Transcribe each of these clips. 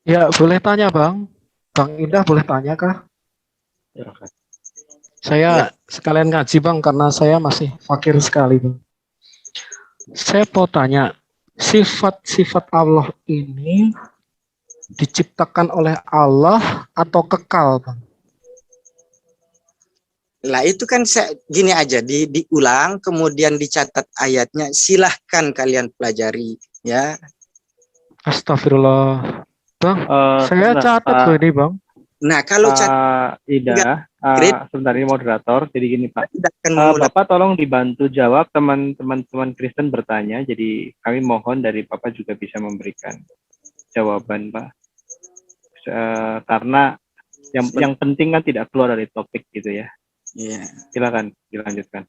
Ya, boleh tanya, Bang. Bang Indah boleh tanya kah? Silakan. Ya, Saya sekalian ngaji, Bang, karena saya masih fakir sekali, Bang. Saya mau tanya, sifat-sifat Allah ini diciptakan oleh Allah atau kekal, Bang? lah itu kan gini aja diulang kemudian dicatat ayatnya. Silahkan kalian pelajari ya. Astagfirullah. Bang, saya Sebentar, catat loh ini, Bang. Nah, kalau catat Pak enggak Ida, grade sebentar ini moderator. Jadi gini Pak, tidak akan mengulang. Bapak tolong dibantu jawab teman-teman Kristen bertanya. Jadi kami mohon dari Bapak juga bisa memberikan jawaban Pak. Karena yang penting kan tidak keluar dari topik gitu ya. Iya. Silakan dilanjutkan.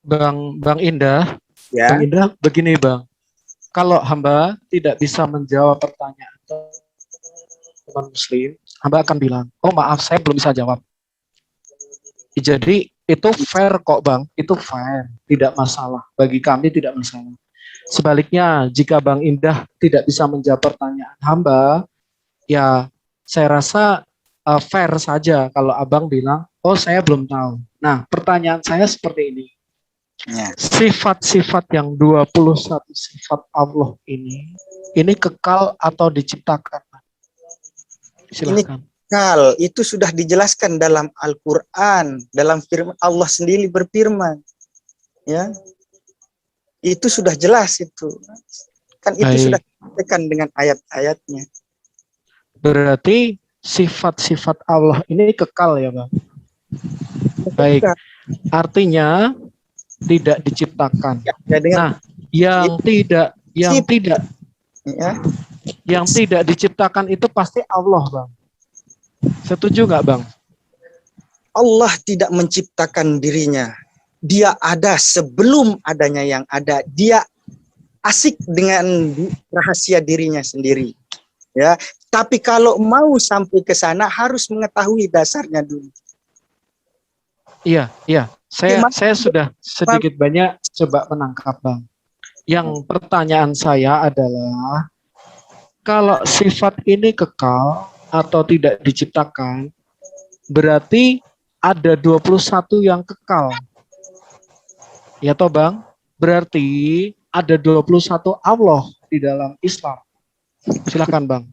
Bang Indah, Ya. Bang Indah begini, Bang. Kalau hamba tidak bisa menjawab pertanyaan teman muslim, hamba akan bilang, oh maaf saya belum bisa jawab. Jadi itu fair kok, Bang, itu fair, tidak masalah, bagi kami tidak masalah. Sebaliknya, jika Bang Indah tidak bisa menjawab pertanyaan hamba, ya saya rasa fair saja kalau abang bilang, oh saya belum tahu. Nah, pertanyaan saya seperti ini. Ya. Sifat-sifat yang 21 sifat Allah ini kekal atau diciptakan? Silakan. Kekal itu sudah dijelaskan dalam Al-Qur'an, dalam firman Allah sendiri berfirman. Ya. Itu sudah jelas itu. Kan itu Baik. sudah dikatakan dengan ayat-ayatnya. Berarti sifat-sifat Allah ini kekal ya, Bang? Baik. Artinya tidak diciptakan. Ya, nah, yang tidak diciptakan itu pasti Allah, Bang. Setuju nggak, Bang? Allah tidak menciptakan dirinya. Dia ada sebelum adanya yang ada. Dia asik dengan rahasia dirinya sendiri. Ya, tapi kalau mau sampai ke sana harus mengetahui dasarnya dulu. Iya. Saya sudah sedikit banyak coba menangkap, Bang. Yang pertanyaan saya adalah, kalau sifat ini kekal atau tidak diciptakan, berarti ada 21 yang kekal. Ya toh, Bang? Berarti ada 21 Allah di dalam Islam. Silakan, Bang.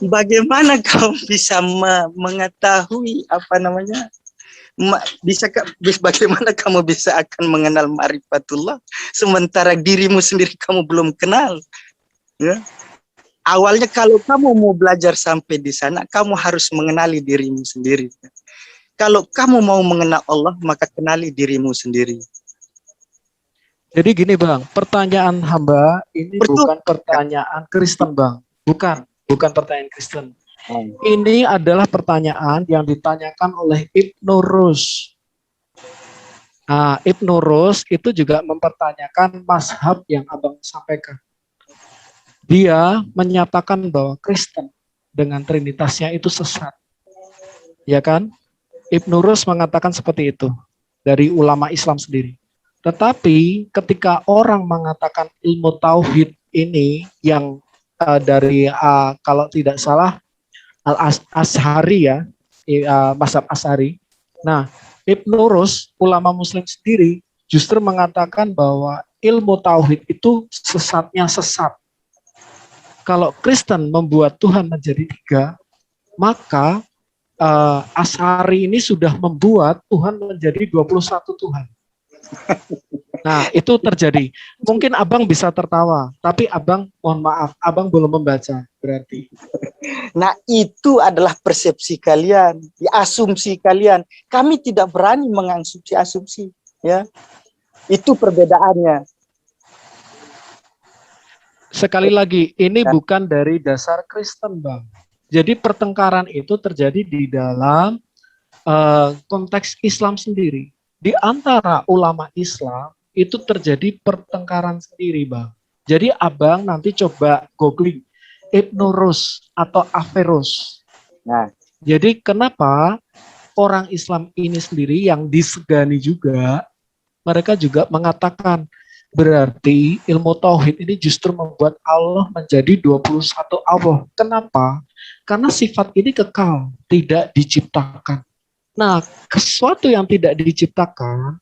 Bagaimana kau bisa mengetahui apa namanya? Bagaimana kamu bisa akan mengenal ma'rifatullah sementara dirimu sendiri kamu belum kenal? Ya. Awalnya kalau kamu mau belajar sampai di sana, kamu harus mengenali dirimu sendiri. Kalau kamu mau mengenal Allah, maka kenali dirimu sendiri. Jadi gini, Bang, pertanyaan hamba ini bukan pertanyaan Kristen, Bang. Bukan pertanyaan Kristen. Ini adalah pertanyaan yang ditanyakan oleh Ibnu Rus. Nah, Ibnu Rus itu juga mempertanyakan mazhab yang abang sampaikan. Dia menyatakan bahwa Kristen dengan trinitasnya itu sesat. Ya kan? Ibnu Rus mengatakan seperti itu dari ulama Islam sendiri. Tetapi ketika orang mengatakan ilmu tauhid ini yang dari kalau tidak salah Al-Ash'ari ya, mazhab Ash'ari. Nah, Ibnu Rus, ulama muslim sendiri justru mengatakan bahwa ilmu tauhid itu sesatnya sesat. Kalau Kristen membuat Tuhan menjadi 3, maka Ash'ari ini sudah membuat Tuhan menjadi 21 Tuhan. Nah, itu terjadi. Mungkin abang bisa tertawa, tapi abang, mohon maaf, abang belum membaca berarti. Nah, itu adalah persepsi kalian, asumsi kalian. Kami tidak berani mengasumsi-asumsi, ya. Itu perbedaannya. Sekali lagi, ini bukan dari dasar Kristen, Bang. Jadi pertengkaran itu terjadi di dalam konteks Islam sendiri. Di antara ulama Islam itu terjadi pertengkaran sendiri, Bang. Jadi abang nanti coba googling Ibnu Rus atau Averroes. Nah, jadi kenapa orang Islam ini sendiri yang disegani juga, mereka juga mengatakan Berarti ilmu tauhid ini justru membuat Allah menjadi 21 Allah. Kenapa? Karena sifat ini kekal, tidak diciptakan. Nah, sesuatu yang tidak diciptakan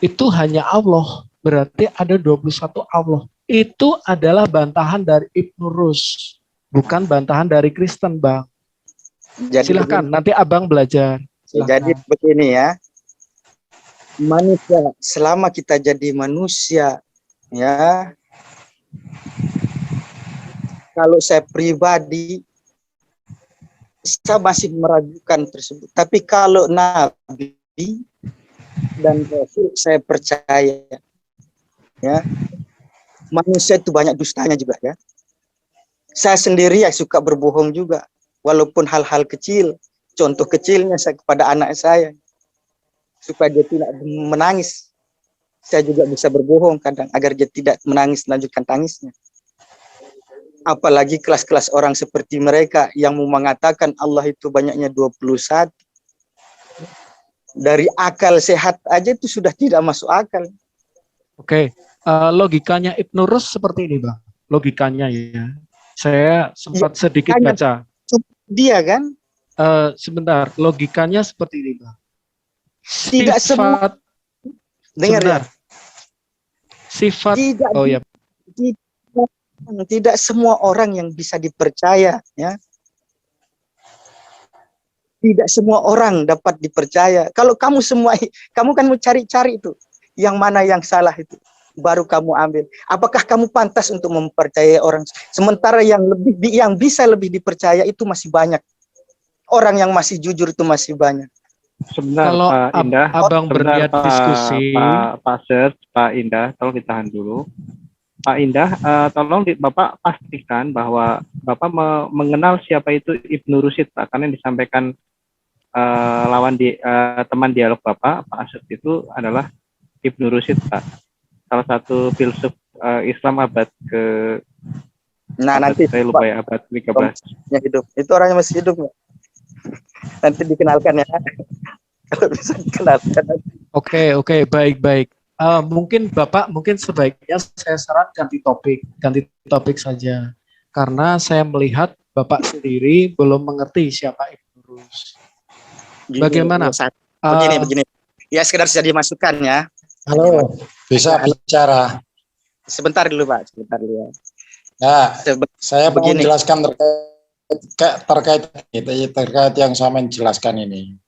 itu hanya Allah. Berarti ada 21 Allah. Itu adalah bantahan dari Ibnu Rus, bukan bantahan dari Kristen, Bang. Jadi Silahkan, nanti Abang belajar. Jadi Silahkan. begini ya, manusia selama kita jadi manusia ya, kalau saya pribadi saya masih meragukan tersebut. Tapi kalau Nabi dan Rasul saya percaya ya. Manusia itu banyak dustanya juga ya. Saya sendiri ya suka berbohong juga, walaupun hal-hal kecil. Contoh kecilnya saya kepada anak saya, supaya dia tidak menangis. Saya juga bisa berbohong kadang agar dia tidak menangis, lanjutkan tangisnya. Apalagi kelas-kelas orang seperti mereka yang mau mengatakan Allah itu banyaknya 21. Dari akal sehat aja itu sudah tidak masuk akal. Oke, logikanya Ibnu Rus seperti ini, Bang. Logikanya ya. Saya sempat sedikit baca. Dia kan? Sebentar, logikanya seperti ini, Bang. Tidak semua. Dengar ya. Sifat. Tidak, oh ya. Tidak semua orang yang bisa dipercaya, ya. Tidak semua orang dapat dipercaya. Kalau kamu semua, kamu kan mau cari-cari itu, yang mana yang salah itu, baru kamu ambil. Apakah kamu pantas untuk mempercayai orang? Sementara yang bisa lebih dipercaya itu masih banyak. Orang yang masih jujur itu masih banyak. Sebentar, kalau Pak Indah. Abang berniat diskusi, Pak Indah, tolong ditahan dulu. Pak Indah, tolong Bapak pastikan bahwa Bapak mengenal siapa itu Ibnu Rusyid, Pak, karena yang disampaikan teman dialog Bapak, Pak Asep, itu adalah Ibnu Rusyid, Pak. Salah satu filsuf Islam abad ke... nanti saya lupa ya, abad 13. Hidup. Itu orangnya masih hidup, Pak. Nanti dikenalkan ya. Kalau bisa dikenalkan. Oke, baik. Mungkin Bapak, sebaiknya saya saran ganti topik saja, karena saya melihat Bapak sendiri belum mengerti siapa Ibnu Rus. Bagaimana? Begini. Ya sekedar saja dimasukkan ya. Halo, bisa bicara. Sebentar dulu Pak, sebentar dulu ya. Nah, saya mau begini. menjelaskan terkait yang saya menjelaskan ini.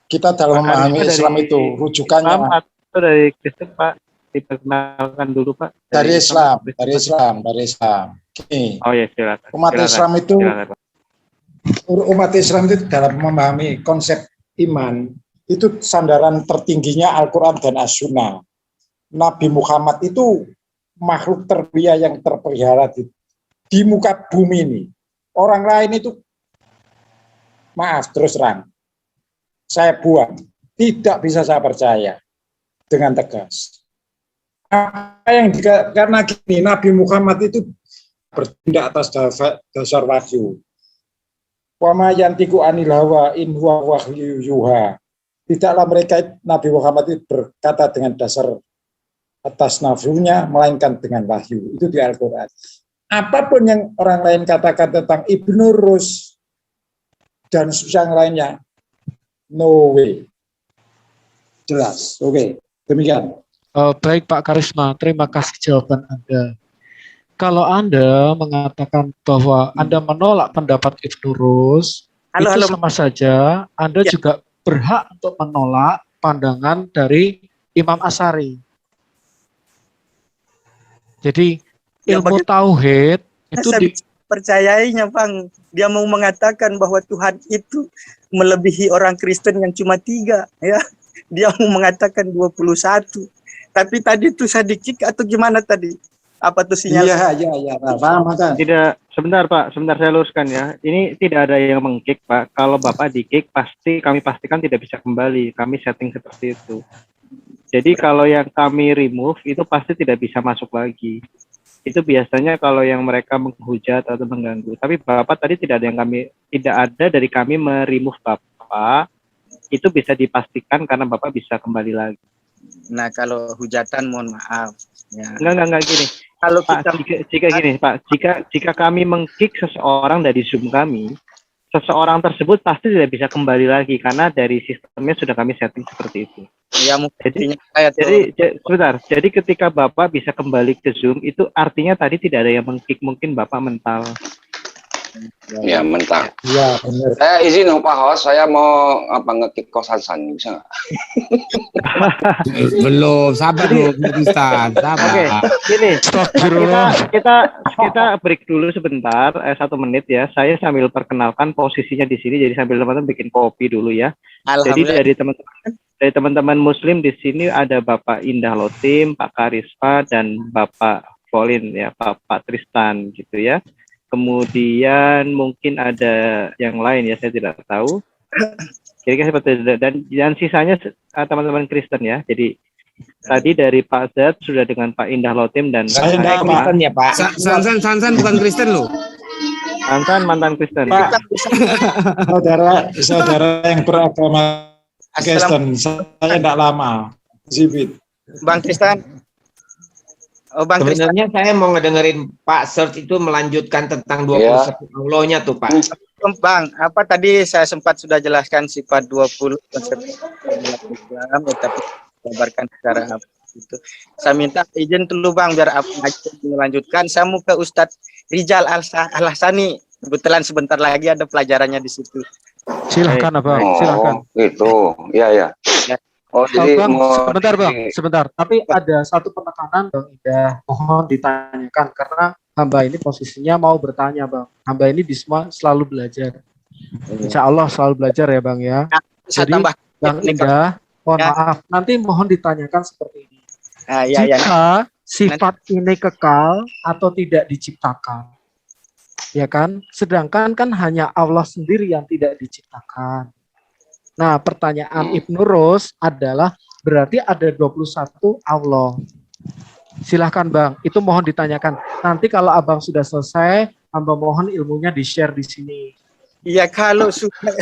Kita dalam memahami Islam itu rujukannya Islam atau dari Kristen, Pak? Diperkenalkan dulu, Pak. dari Islam. Gini, Oh ya, silakan. Umat Islam itu dalam memahami konsep iman itu sandaran tertingginya Al-Quran dan As-Sunnah. Nabi Muhammad itu makhluk termulia yang terpelihara di muka bumi ini. Orang lain itu, maaf terus terang, saya buang, tidak bisa saya percaya dengan tegas. Karena gini, Nabi Muhammad itu bertindak atas dasar wahyu. Wa ma yantiqu anil hawa in huwa wahyu yuha. Tidaklah mereka Nabi Muhammad itu berkata dengan dasar atas nafsunya, melainkan dengan wahyu. Itu di Al-Quran. Apapun yang orang lain katakan tentang Ibnu Rus dan yang lainnya, no way. Jelas. Oke. Demikian. Baik Pak Karisma, terima kasih jawaban Anda. Kalau Anda mengatakan bahwa Anda menolak pendapat Ibnu Rus, itu sama saja Anda juga berhak untuk menolak pandangan dari Imam Asy'ari. Jadi ilmu tauhid itu percayainya, Bang. Dia mau mengatakan bahwa Tuhan itu melebihi orang Kristen yang cuma 3, ya. Dia mau mengatakan 21. Tapi tadi itu saya di-kick atau gimana tadi? Apa tuh sinyal? Iya, paham kan? Tidak, sebentar Pak, saya luruskan ya. Ini tidak ada yang meng-kick, Pak. Kalau Bapak di-kick, kami pastikan tidak bisa kembali. Kami setting seperti itu. Jadi kalau yang kami remove itu pasti tidak bisa masuk lagi. Itu biasanya kalau yang mereka menghujat atau mengganggu. Tapi Bapak tadi tidak ada dari kami meremove Bapak. Itu bisa dipastikan karena Bapak bisa kembali lagi. Nah, kalau hujatan mohon maaf. Ya. Enggak gini. Kalau Pak, kita jika gini, Pak, jika kami meng-kick seseorang dari Zoom kami, seseorang tersebut pasti tidak bisa kembali lagi karena dari sistemnya sudah kami setting seperti itu. ya mungkin Jadi, saya tuh sebentar. Jadi ketika Bapak bisa kembali ke Zoom, itu artinya tadi tidak ada yang meng-kick, mungkin Bapak mental. Ya, mental. Iya, benar. Saya izin dong Pak Host, saya mau nge-kick kosan bisa nggak? Belum, sabar dulu, Tristan, sabar. Oke, gini. Astagfirullah. Kita break dulu sebentar, 1 menit ya. Saya sambil perkenalkan posisinya di sini, jadi sambil teman-teman bikin kopi dulu ya. Jadi alhamdulillah. dari teman-teman Muslim di sini ada Bapak Indah Lotim, Pak Karisma, dan Bapak Colin ya, Pak Tristan gitu ya. Kemudian mungkin ada yang lain ya, saya tidak tahu. Kira-kira seperti itu. Dan sisanya teman-teman Kristen ya. Jadi tadi dari Pak Zat sudah dengan Pak Indah Lotim dan Saya Pak enggak, Pak. Kristen ya Pak. Sansan bukan Kristen loh. Mantan Kristen. Pak, saudara yang beragama Kristen, saya tidak lama. Zibit. Bang Tristan. Oh, Bang Tristan. Sebenarnya saya mau ngedengerin Pak Search itu melanjutkan tentang 21 Allah-nya tuh Pak. Bang, apa tadi saya sempat sudah jelaskan sifat 20 konsep Islam, tapi kabarkan secara apa itu. Saya minta izin dulu Bang biar apa melanjutkan. Saya mau ke Ustadz Rijal Al-Hasani. Kebetulan sebentar lagi ada pelajarannya di situ. Silahkan Abang, silahkan. Oh, gitu. Iya. Oh, jadi Bang, mau sebentar Bang, sebentar. Tapi ada satu penekanan Bang Indah, mohon ditanyakan karena hamba ini posisinya mau bertanya Bang. Hamba ini di semua selalu belajar. Insya Allah selalu belajar ya Bang ya. Saya Jadi tambah Bang Indah, mohon Ya. maaf, nanti mohon ditanyakan seperti ini. ya. Jika sifat ini kekal atau tidak diciptakan, ya kan? Sedangkan kan hanya Allah sendiri yang tidak diciptakan. Nah, pertanyaan Ibnu Rus adalah berarti ada 21 Allah. Silahkan Bang, itu mohon ditanyakan. Nanti kalau Abang sudah selesai, hamba mohon ilmunya di-share di sini. Iya, kalau sudah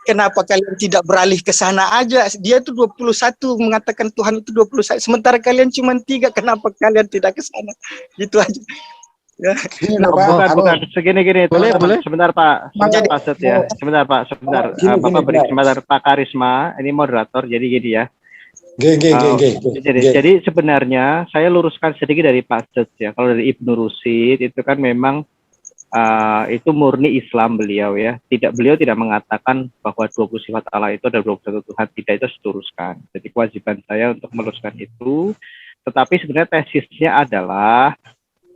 kenapa kalian tidak beralih ke sana aja? Dia itu 21 mengatakan Tuhan itu 21. Sementara kalian cuma 3, kenapa kalian tidak ke sana? Gitu aja. Ya. Bukan. Segini. Boleh. Sebentar Pak. Jadi- Pak Zat ya. Sebentar Pak. Gini, Bapak beri Pak. kesempatan Pak Karisma. Ini moderator. Jadi gini ya. Nggih. Jadi sebenarnya saya luruskan sedikit dari Pak Zat ya. Kalau dari Ibnu Rushid itu kan memang itu murni Islam beliau ya. Beliau tidak mengatakan bahwa 20 sifat Allah itu ada 21 Tuhan. Tidak, itu saya luruskan. Jadi kewajiban saya untuk meluruskan itu. Tetapi sebenarnya tesisnya adalah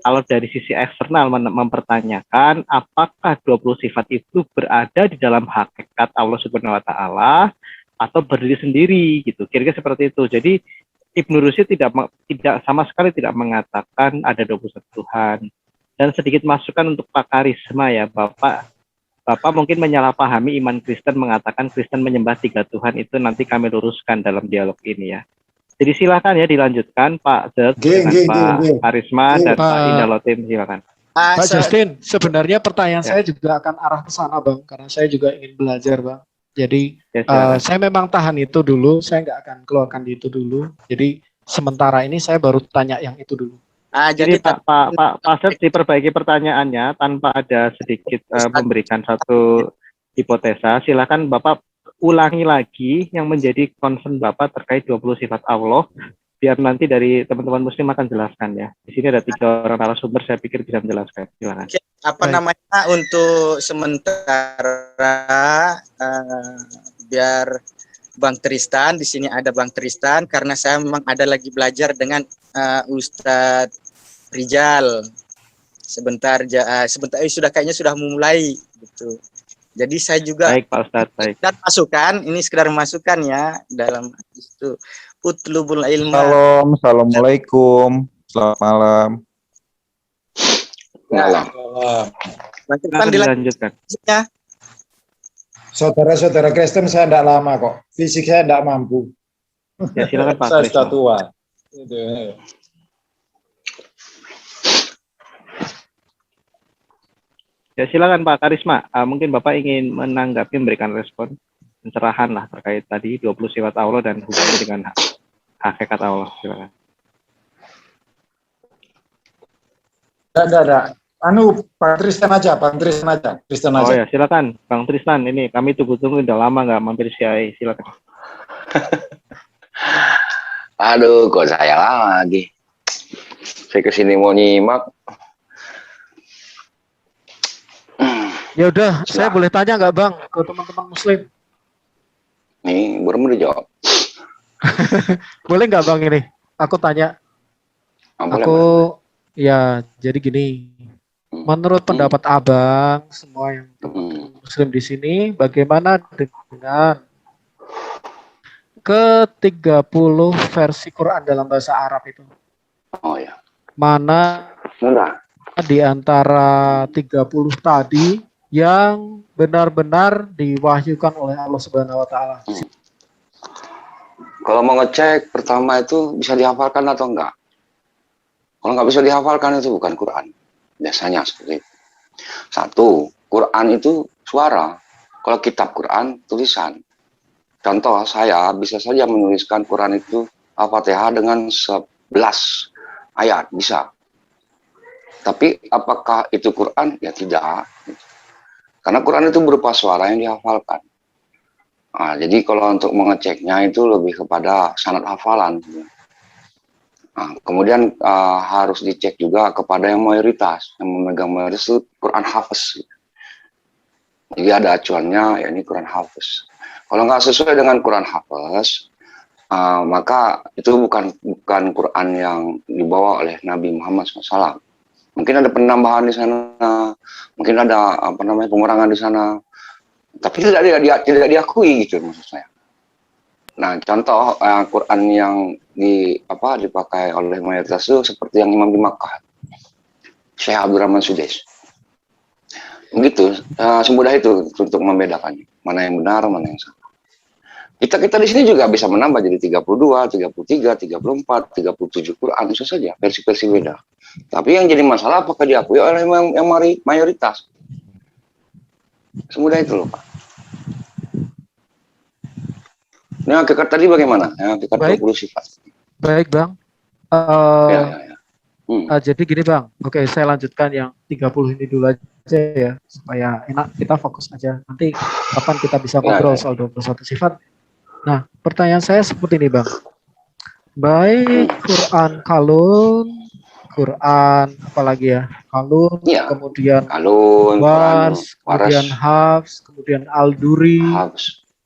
kalau dari sisi eksternal mempertanyakan apakah 20 sifat itu berada di dalam hakikat Allah Subhanahu wa taala atau berdiri sendiri gitu. Kira-kira seperti itu. Jadi Ibnu Rushd tidak sama sekali tidak mengatakan ada 21 Tuhan. Dan sedikit masukan untuk Pak Karisma ya, Bapak mungkin menyalahpahami iman Kristen mengatakan Kristen menyembah 3 Tuhan, itu nanti kami luruskan dalam dialog ini ya. Jadi silakan ya dilanjutkan Pak Zat dengan Pak Karisma dan Pak Indah Lotim, silakan. Pak Justin, sebenarnya pertanyaan saya juga akan arah ke sana Bang, karena saya juga ingin belajar Bang. Jadi saya memang tahan itu dulu, saya nggak akan keluarkan itu dulu. Jadi sementara ini saya baru tanya yang itu dulu. Jadi Pak Zat diperbaiki pertanyaannya tanpa ada sedikit memberikan satu hipotesa. Silakan Bapak ulangi lagi yang menjadi concern Bapak terkait 20 sifat Allah, biar nanti dari teman-teman Muslim akan jelaskan ya. Di sini ada 3 orang narasumber, saya pikir bisa menjelaskan. Silakan. namanya untuk sementara biar Bang Tristan, di sini ada Bang Tristan karena saya memang ada lagi belajar dengan Ustadz Rijal. Sebentar sudah kayaknya sudah memulai gitu. Jadi saya juga Baik Pak Ustadz, baik. dan masukan, ini sekedar masukan ya dalam itu utlubul ilma. Shalom, assalamualaikum, selamat malam. Malam. Bang Tristan Silakan dilanjutkan. dilanjutnya. Saudara-saudara Kristen, saya tidak lama kok. Fisik saya tidak mampu. Ya silakan Pak Saya sudah Karisma. tua. Gitu. Ya silakan Pak Karisma. Mungkin Bapak ingin menanggapi, memberikan respon pencerahan lah terkait tadi 20 sifat Allah dan hubungannya dengan hakikat Allah. Silakan. Enggak. Anu, Pak Tristan aja, Kristen Oh aja. ya, silakan Bang Tristan. Ini kami tunggu-tunggu udah lama nggak mampir CI. Silakan. Aduh, kok saya lagi. Saya kesini mau nyimak. Ya udah, saya boleh tanya nggak Bang ke teman-teman Muslim? Nih, belum dijawab. Boleh nggak Bang ini? Aku tanya. Boleh, Aku boleh. ya jadi gini. Menurut pendapat Abang, semua yang teman-teman Muslim di sini, bagaimana dengan ke-30 versi Quran dalam bahasa Arab itu? Oh ya. Mana Mudah. di antara 30 tadi yang benar-benar diwahyukan oleh Allah Subhanahu wa taala? Kalau mau ngecek, pertama itu bisa dihafalkan atau enggak. Kalau nggak bisa dihafalkan itu bukan Quran. Biasanya seperti itu. Satu, Quran itu suara. Kalau kitab Quran, tulisan. Contoh, saya bisa saja menuliskan Quran itu Al-Fatihah dengan 11 ayat, bisa. Tapi apakah itu Quran? Ya tidak. Karena Quran itu berupa suara yang dihafalkan. Nah, jadi kalau untuk mengeceknya itu lebih kepada sanad hafalan. Nah, kemudian harus dicek juga kepada yang mayoritas, yang memegang mayoritas itu Quran Hafiz. Jadi ada acuannya, ya ini Quran Hafiz. Kalau nggak sesuai dengan Quran Hafiz, maka itu bukan Quran yang dibawa oleh Nabi Muhammad SAW. Mungkin ada penambahan di sana, mungkin ada pengurangan di sana, tapi tidak diakui gitu maksud saya. Nah, contoh Quran yang dipakai oleh mayoritas itu seperti yang Imam di Makkah, Syekh Abdurrahman Sudais. Begitu, semudah itu untuk membedakannya, mana yang benar, mana yang salah. Kita di sini juga bisa menambah jadi 32, 33, 34, 37 Quran, bisa saja versi-versi beda. Tapi yang jadi masalah apakah diakui oleh yang mayoritas. Semudah itu loh, Pak. Nah, hakikat tadi bagaimana? Hakikat 20 sifat. Baik, Bang. Ya. Jadi gini, Bang. Oke, saya lanjutkan yang 30 ini dulu aja ya, supaya enak, kita fokus aja. Nanti kapan kita bisa ngobrol soal 21 sifat. Nah, pertanyaan saya seperti ini, Bang. Baik Quran Kalun, Quran apalagi ya? Kalun, kemudian Kalun, Wars, kemudian Hafs, kemudian Al-Duri,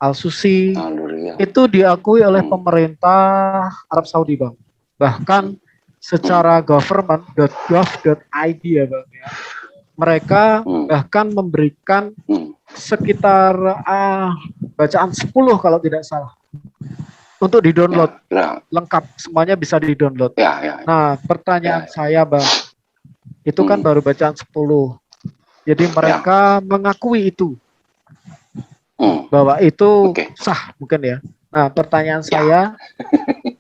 Al-Susi, itu diakui oleh pemerintah Arab Saudi, Bang. Bahkan secara government.gov.id ya, Bang ya. Mereka bahkan memberikan sekitar bacaan 10 kalau tidak salah. Untuk di-download. Lengkap, semuanya bisa di-download. Nah, pertanyaan saya, Bang. Itu kan baru bacaan 10. Jadi mereka mengakui itu. Bahwa itu sah mungkin ya. Nah, pertanyaan saya,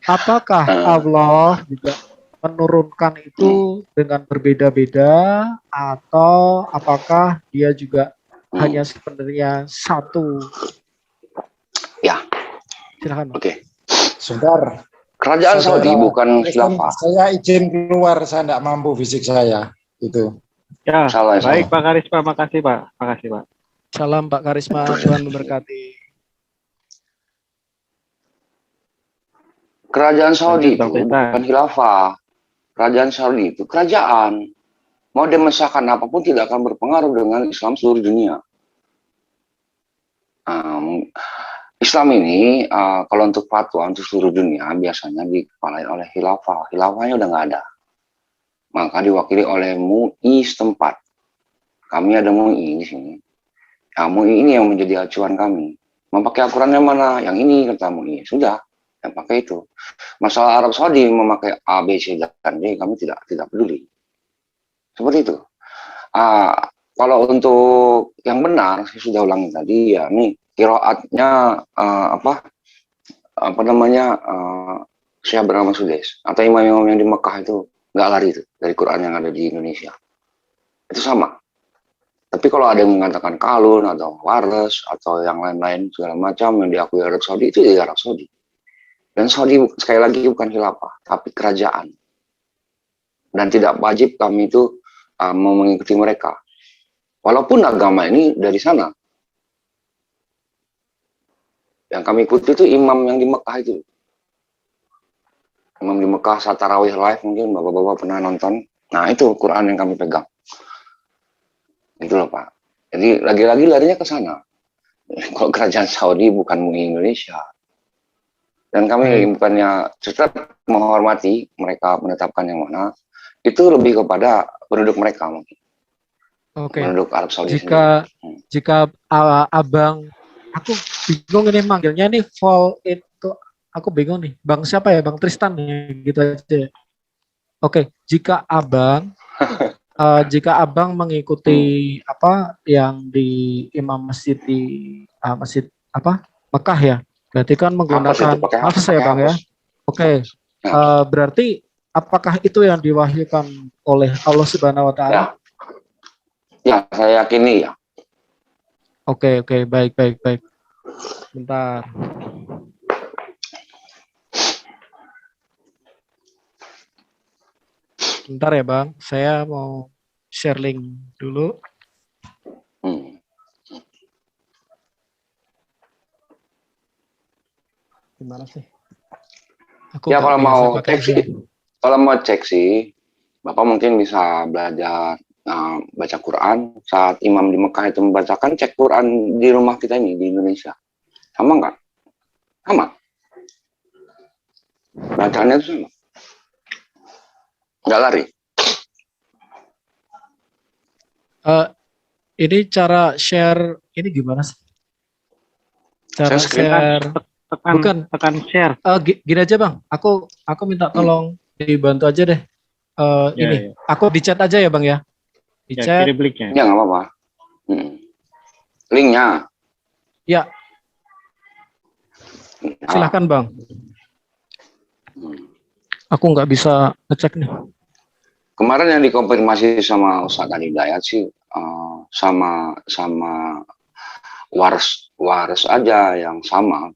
apakah Allah juga menurunkan itu dengan berbeda-beda atau apakah dia juga hanya sebenarnya satu? Ya. Silakan. Oke. Sebentar. Kerajaan Saudi bukan khilafah. Saya izin keluar, saya tidak mampu fisik saya. Itu. Ya, baik Pak Karisma, makasih Pak. Makasih Pak. Salam Pak Karisma, Tuhan memberkati. Kerajaan Saudi itu bukan khilafah. Kerajaan Saudi itu kerajaan. Mau dimensiakan apapun tidak akan berpengaruh dengan Islam seluruh dunia. Islam ini kalau untuk fatwa untuk seluruh dunia biasanya dikepalai oleh khilafah. Khilafahnya udah nggak ada. Maka diwakili oleh MUI setempat. Kami ada MUI di sini. Nah, MUI ini yang menjadi acuan kami. Mau pakai Al-Quran yang mana? Yang ini kata MUI. Sudah, yang pakai itu. Masalah Arab Saudi memakai A, B, C, dan D, kami tidak peduli. Seperti itu. Kalau untuk yang benar, saya sudah ulangi tadi ya, nih qiraatnya Syekh Abdurrahman Sudais atau imam-imam yang di Mekah itu nggak lari itu dari Quran yang ada di Indonesia. Itu sama. Tapi kalau ada yang mengatakan Kalun atau Wares atau yang lain-lain segala macam yang diakui Arab Saudi itu dari Arab Saudi. Dan Saudi sekali lagi bukan khilafah, tapi kerajaan. Dan tidak wajib kami itu mau mengikuti mereka. Walaupun agama ini dari sana. Yang kami ikuti itu imam yang di Mekah itu. Imam di Mekah saat tarawih live, mungkin bapak-bapak pernah nonton. Nah itu Quran yang kami pegang. Itu loh Pak. Jadi lagi-lagi larinya ke sana. Kalau kerajaan Saudi bukan MUI Indonesia. Dan kami bukannya tetap menghormati mereka menetapkan yang mana. Itu lebih kepada penduduk mereka mungkin. Oke. Penduduk Arab Saudi Jika abang, aku bingung ini manggilnya nih fall itu, aku bingung nih. Bang siapa ya? Bang Tristan ya, gitu aja. Oke, jika abang mengikuti apa yang di imam masjid di masjid apa Mekah ya, berarti kan menggunakan hafs ya Bang ya. Oke, berarti apakah itu yang diwahyukan oleh Allah Subhanahu Wa Taala? Ya, saya yakini ya. Oke, baik. Bentar. Bentar ya Bang, saya mau share link dulu. Gimana sih? Aku Ya kalau mau cek sih, Bapak mungkin bisa belajar baca Quran saat imam di Mekah itu membacakan, cek Quran di rumah kita ini di Indonesia. Sama nggak? Sama. Bacaannya itu sama. Nggak lari. Ini cara share ini gimana sih? Cara share tekan share. Gini aja Bang, aku minta tolong dibantu aja deh. Ini aku di chat aja ya Bang ya. Di chat. Kirim linknya. Ya nggak apa-apa. Linknya. Ya. Silahkan Bang. Aku nggak bisa ngecek nih. Kemarin yang dikonfirmasi sama Ustadz Hidayat sih sama waras aja yang sama.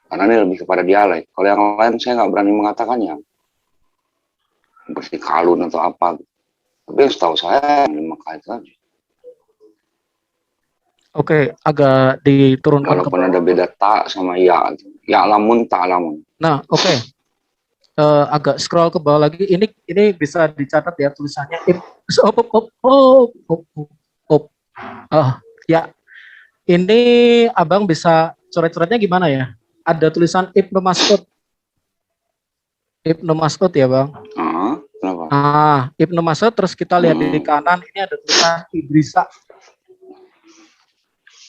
Karena ini lebih kepada dialek. Kalau yang lain saya nggak berani mengatakannya. Seperti kalun atau apa. Tapi yang setahu saya di Mekah itu aja. Oke, agak diturunkan. Walaupun ada beda tak sama ya. Ya lamun, tak lamun. Nah, oke. Agak scroll ke bawah lagi. Ini bisa dicatat ya tulisannya. Ya. Ini abang bisa coret-coretnya gimana ya? Ada tulisan Ibnu Mas'ud. Ibnu Mas'ud ya bang. Kenapa? Ibnu Mas'ud, terus kita lihat di kanan ini ada tulisan Idrisa.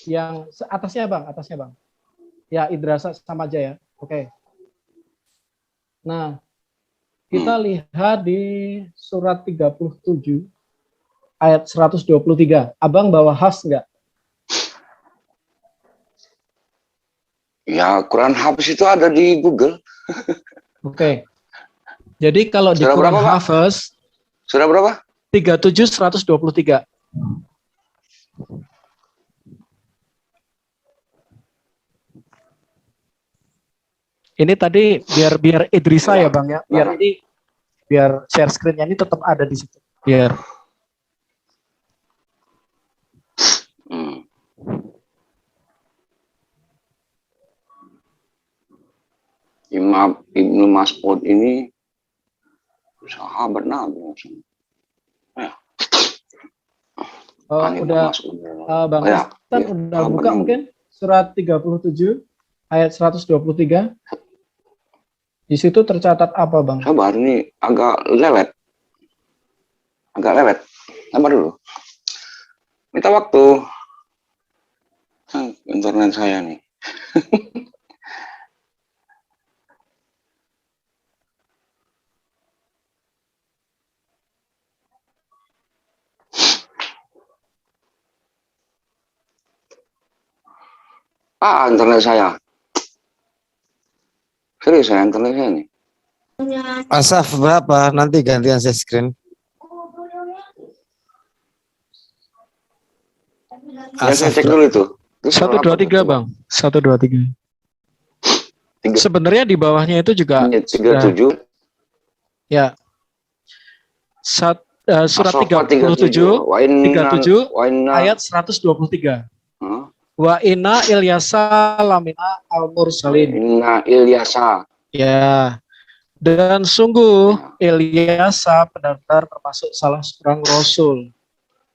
Yang atasnya bang. Ya Idrasa sama aja ya. Oke. Nah, kita lihat di surat 37 ayat 123. Abang bawa hafs enggak? Ya, Quran Hafiz itu ada di Google. Oke. Jadi kalau di Quran Hafiz sudah berapa? 37 123. Ini tadi biar Idrisa ya Bang ya. Biar share screen-nya ini tetap ada di situ. Biar Imam Ibnu Mas'ud ini sahabat Nabi. udah Bang udah buka mungkin surat 37 ayat 123. Di situ tercatat apa Bang? Sabar, ini agak lelet. Sabar dulu. Minta waktu. Internet saya nih. Internet saya. Serius saya internet saya nih. Asaf berapa? Nanti gantian share screen. Ya, saya cek dulu itu. 123 Bang. 123. Sebenarnya di bawahnya itu juga 37. ya. Surat As-Saffat 37 Wa inna 37 wa inna ayat 123. Hah? Wa inna Ilyasa lamina al-mursalin. Inna Ilyasa. Ya. Dan sungguh Ilyasa benar-benar termasuk salah seorang rasul.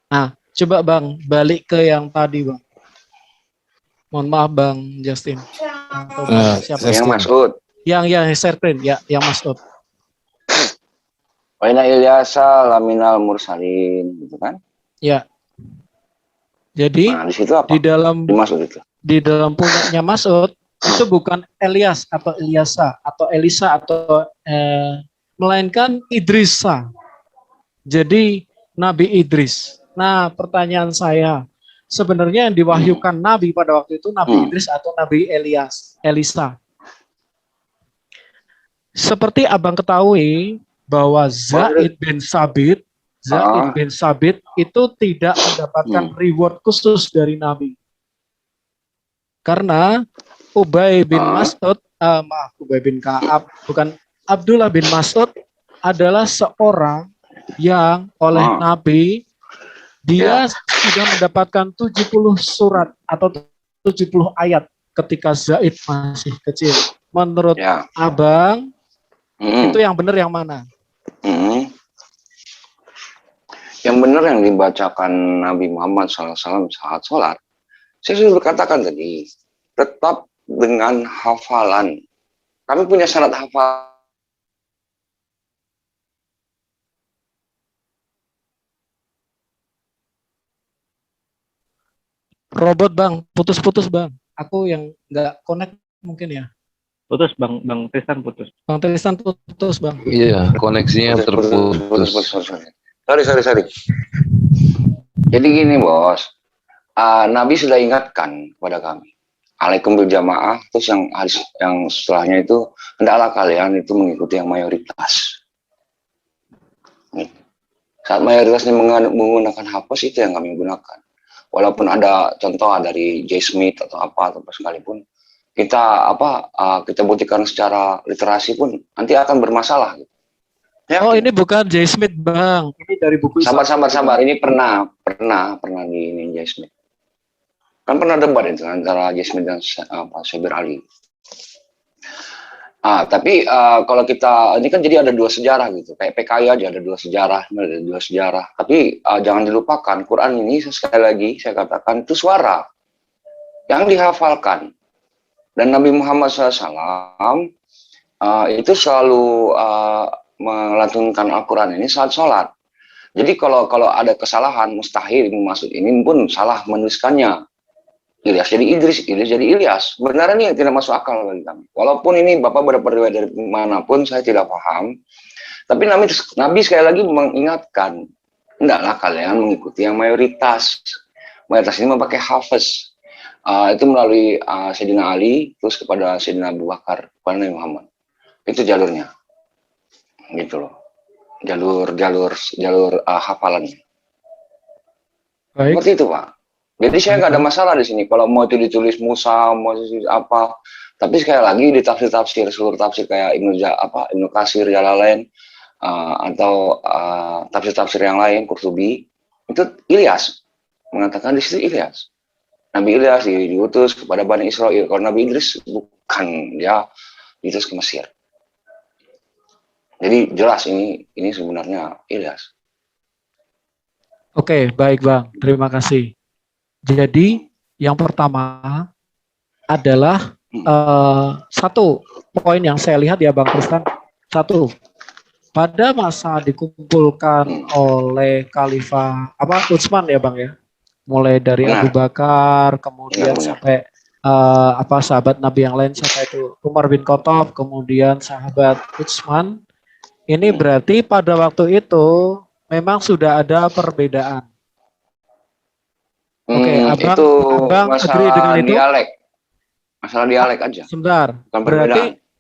Nah, coba Bang balik ke yang tadi, Bang. Mohon maaf Bang Justin. Atau siapa? Yang Mas'ud. Yang Serpin, ya, yang Mas'ud. Wa inna Ilyasa laminal mursalin, gitu kan? Ya. Jadi Nah, di situ apa? di dalam Mas'ud itu. di dalam punyanya Mas'ud itu bukan Elias atau Ilyasa atau Elisa atau melainkan Idrisa. Jadi Nabi Idris. Nah, pertanyaan saya, sebenarnya yang diwahyukan Nabi pada waktu itu Nabi Idris atau Nabi Elisa? Seperti Abang ketahui bahwa Zaid bin Sabit itu tidak mendapatkan reward khusus dari Nabi. Karena Ubay bin Mas'ud, Ubay bin Ka'ab, bukan, Abdullah bin Mas'ud adalah seorang yang oleh Nabi, dia sudah mendapatkan 70 surat atau 70 ayat ketika Zaid masih kecil. Menurut Abang, itu yang benar yang mana? Yang benar yang dibacakan Nabi Muhammad SAW saat sholat. Saya sudah berkatakan tadi, tetap dengan hafalan. Kami punya syarat hafal. Robot Bang, putus-putus Bang. Aku yang nggak connect mungkin ya. Putus Bang Tristan putus. Bang Tristan putus Bang. Iya, koneksinya terputus. Sorry. Jadi gini bos, Nabi sudah ingatkan kepada kami, alaikum bil jamaah, terus yang hadis yang setelahnya itu, hendaklah kalian itu mengikuti yang mayoritas. Nih. Saat mayoritas ini menggunakan hapus, itu yang kami gunakan. Walaupun ada contoh dari J. Smith atau apa sekalipun, kita kita buktikan secara literasi pun nanti akan bermasalah. Ya. Oh, ini bukan J. Smith Bang, ini dari buku. Sabar. Ini pernah di ini J. Smith. Kan pernah debat itu antara J. Smith dan Syabir Ali. Tapi kalau kita ini kan jadi ada dua sejarah gitu, kayak PKI aja ada dua sejarah. Tapi jangan dilupakan Quran ini sekali lagi saya katakan itu suara yang dihafalkan. Dan Nabi Muhammad SAW itu selalu melantunkan Al-Quran ini saat sholat. Jadi kalau ada kesalahan, mustahil Mas'ud ini pun salah menuliskannya. Ilyas jadi Idris jadi Ilyas. Sebenarnya ini yang tidak masuk akal bagi kami. Walaupun ini Bapak berriwayat dari manapun, saya tidak paham. Tapi Nabi sekali lagi mengingatkan, hendaklah kalian mengikuti yang mayoritas. Mayoritas ini memakai hafiz. Itu melalui Sayyidina Ali, terus kepada Sayyidina Abu Bakar, kepada Nabi Muhammad. Itu jalurnya. Gitu loh, jalur hafalannya. Baik. Seperti itu Pak. Jadi saya nggak ada masalah di sini. Kalau mau itu ditulis Musa, mau ditulis apa, tapi sekali lagi di tafsir seluruh tafsir kayak Ibnu Katsir, Jalalain, atau tafsir yang lain, Qurtubi, itu Ilyas mengatakan di situ Ilyas. Nabi Ilyas diutus kepada Bani Israel. Kalau Nabi Idris bukan, dia diutus ke Mesir. Jadi jelas ini sebenarnya Ilyas. Oke, baik Bang. Terima kasih. Jadi yang pertama adalah satu poin yang saya lihat ya Bang Tristan. Satu, pada masa dikumpulkan oleh Khalifah Utsman ya Bang ya. Mulai dari Abu Bakar, kemudian sampai sahabat Nabi yang lain sampai itu Umar bin Khattab, kemudian sahabat Utsman. Ini berarti pada waktu itu memang sudah ada perbedaan. Oke, abang agree dengan itu? Masalah dialek aja. Sebentar.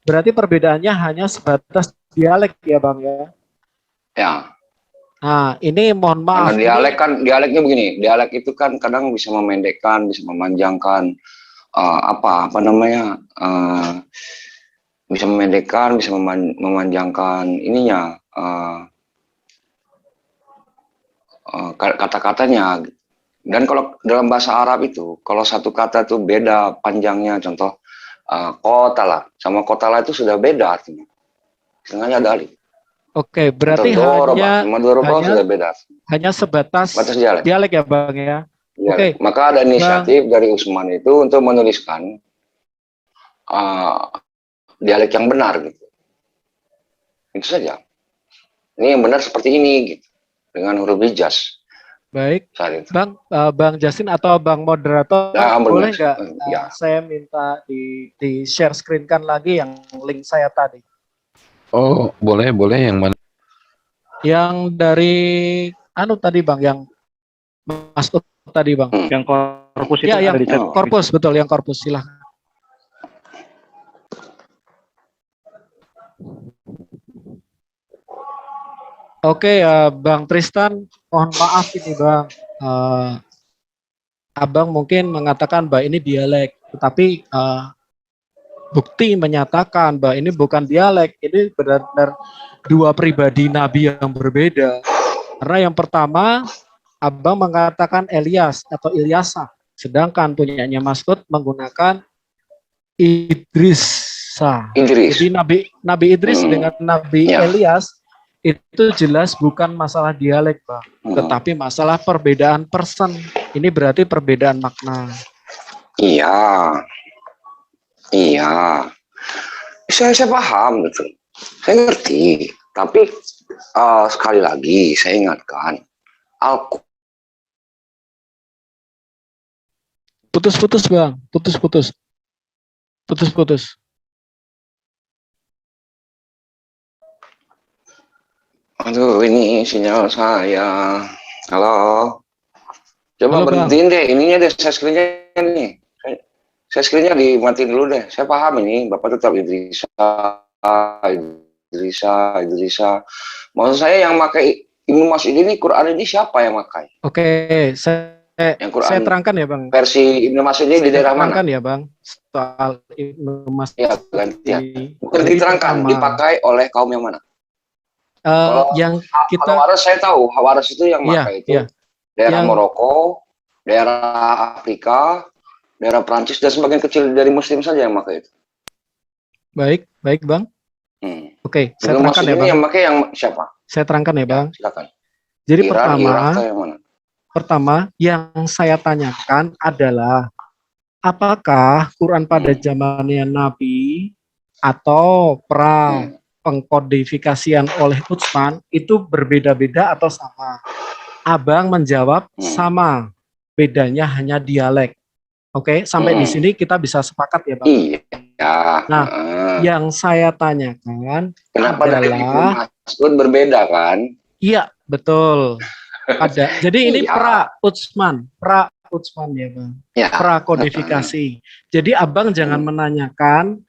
Berarti perbedaannya hanya sebatas dialek ya Bang ya? Ya. Nah, ini mohon maaf. Karena dialeknya begini. Dialek itu kan kadang bisa memendekkan, bisa memanjangkan bisa memendekkan, bisa memanjangkan ininya, kata-katanya. Dan kalau dalam bahasa Arab itu, kalau satu kata itu beda panjangnya, contoh kota lah, sama kota lah itu sudah beda artinya. Setengahnya ada alif. Oke, berarti Contoh doroba, hanya sama doroba sudah beda. hanya sebatas Batas dialek. dialek ya Bang ya. Dialek. Oke, Maka ada inisiatif dari Usman itu untuk menuliskan dialek yang benar gitu. Itu saja. Ini yang benar seperti ini gitu. Dengan huruf hijaz. baik. Saat itu. Bang, Bang Jasin atau Bang Moderator, Nah, boleh benar. nggak Ya. saya minta di share screen-kan lagi yang link saya tadi? Oh, boleh, boleh. Yang mana? Yang dari tadi Bang, yang Mas Ut tadi Bang. Yang korpus itu Ya, yang ada di chat. korpus, betul, yang korpus, silahkan. Oke, Bang Tristan, mohon maaf ini Bang. Abang mungkin mengatakan bahwa ini dialek, tetapi bukti menyatakan bahwa ini bukan dialek, ini benar-benar dua pribadi Nabi yang berbeda. Karena yang pertama, Abang mengatakan Elias atau Ilyasa, sedangkan punyanya Mas'ud menggunakan Idrisa. Idris. Jadi Nabi Idris dengan Nabi Ya. Elias itu jelas bukan masalah dialek, Bang, tetapi masalah perbedaan person. Ini berarti perbedaan makna. Iya. Iya. Saya paham gitu. Saya ngerti. Tapi sekali lagi saya ingatkan, Putus-putus Bang, putus-putus. Putus-putus. Aduh, ini sinyal saya. Halo. Coba Halo, berhentiin deh, ininya deh, share screen-nya nih. Share screen-nya dimatiin dulu deh. Saya paham ini, Bapak tetap Idrisa. Maksud saya yang pakai Ibnu Mas'ud ini, Quran ini siapa yang pakai? Oke, Yang Quran saya terangkan ya Bang. versi Ibnu Mas'ud ini di daerah mana? Terangkan ya Bang, soal Ibnu Mas'ud. Ya, gantian. Bukan Jadi diterangkan, pertama, dipakai oleh kaum yang mana? yang kita Kalau Waras saya tahu, Waras itu yang pakai itu. iya. Daerah Yang- Maroko, daerah Afrika, daerah Prancis, dan sebagian kecil dari Muslim saja yang pakai itu. baik Bang. Oke, saya Ibnu terangkan Mas'ud ya ini Bang. yang pakai yang siapa? Saya terangkan ya Bang. Silakan. Jadi Iran, Irak, atau yang mana? pertama yang saya tanyakan adalah apakah Quran pada zamannya Nabi atau pengkodifikasian oleh Utsman itu berbeda-beda atau sama? Abang menjawab sama, bedanya hanya dialek. Oke, sampai di sini kita bisa sepakat ya Bang. Iya. Nah, yang saya tanyakan Kenapa dari Ibnu adalah Mas'ud berbeda kan? iya, betul. Ada. Jadi ini Iya. Utsman ya Bang. Ya. Prakodifikasi. Jadi Abang jangan menanyakan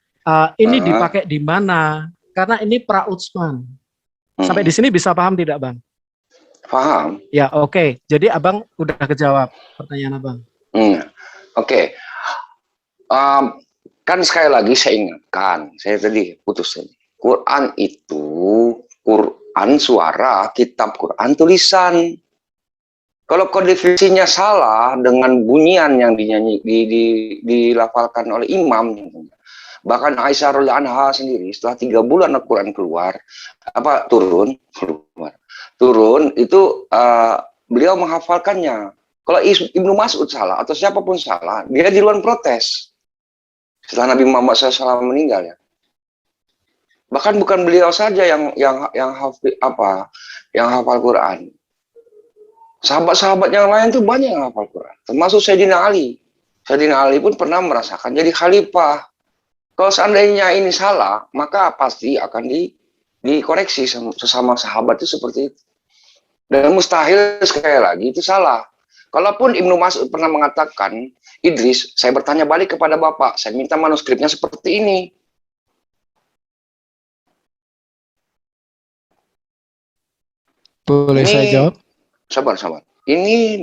ini dipakai di mana, karena ini Utsman. Sampai di sini bisa paham tidak Bang? Paham. Ya, oke. Jadi Abang udah kejawab pertanyaan Abang. Oke. Kan sekali lagi saya ingatkan, saya tadi putus tadi. Quran itu Quran suara, kitab Quran tulisan. Kalau kodifikasinya salah dengan bunyian yang dilafalkan oleh imam, bahkan Aisyah radhiyallahu anha sendiri setelah 3 bulan Al-Quran turun itu beliau menghafalkannya. Kalau Ibnu Mas'ud salah atau siapapun salah, dia duluan protes setelah Nabi Muhammad SAW meninggal ya. Bahkan bukan beliau saja yang hafal Quran. Sahabat-sahabat yang lain tuh banyak yang hafal Quran, termasuk Sayyidina Ali. Sayyidina Ali pun pernah merasakan jadi khalifah. Kalau seandainya ini salah, maka pasti akan dikoreksi sesama sahabat itu seperti itu. Dan mustahil sekali lagi itu salah. Kalaupun Ibnu Mas'ud pernah mengatakan, Idris, saya bertanya balik kepada Bapak, saya minta manuskripnya seperti ini. Boleh saya jawab? Sabar. Ini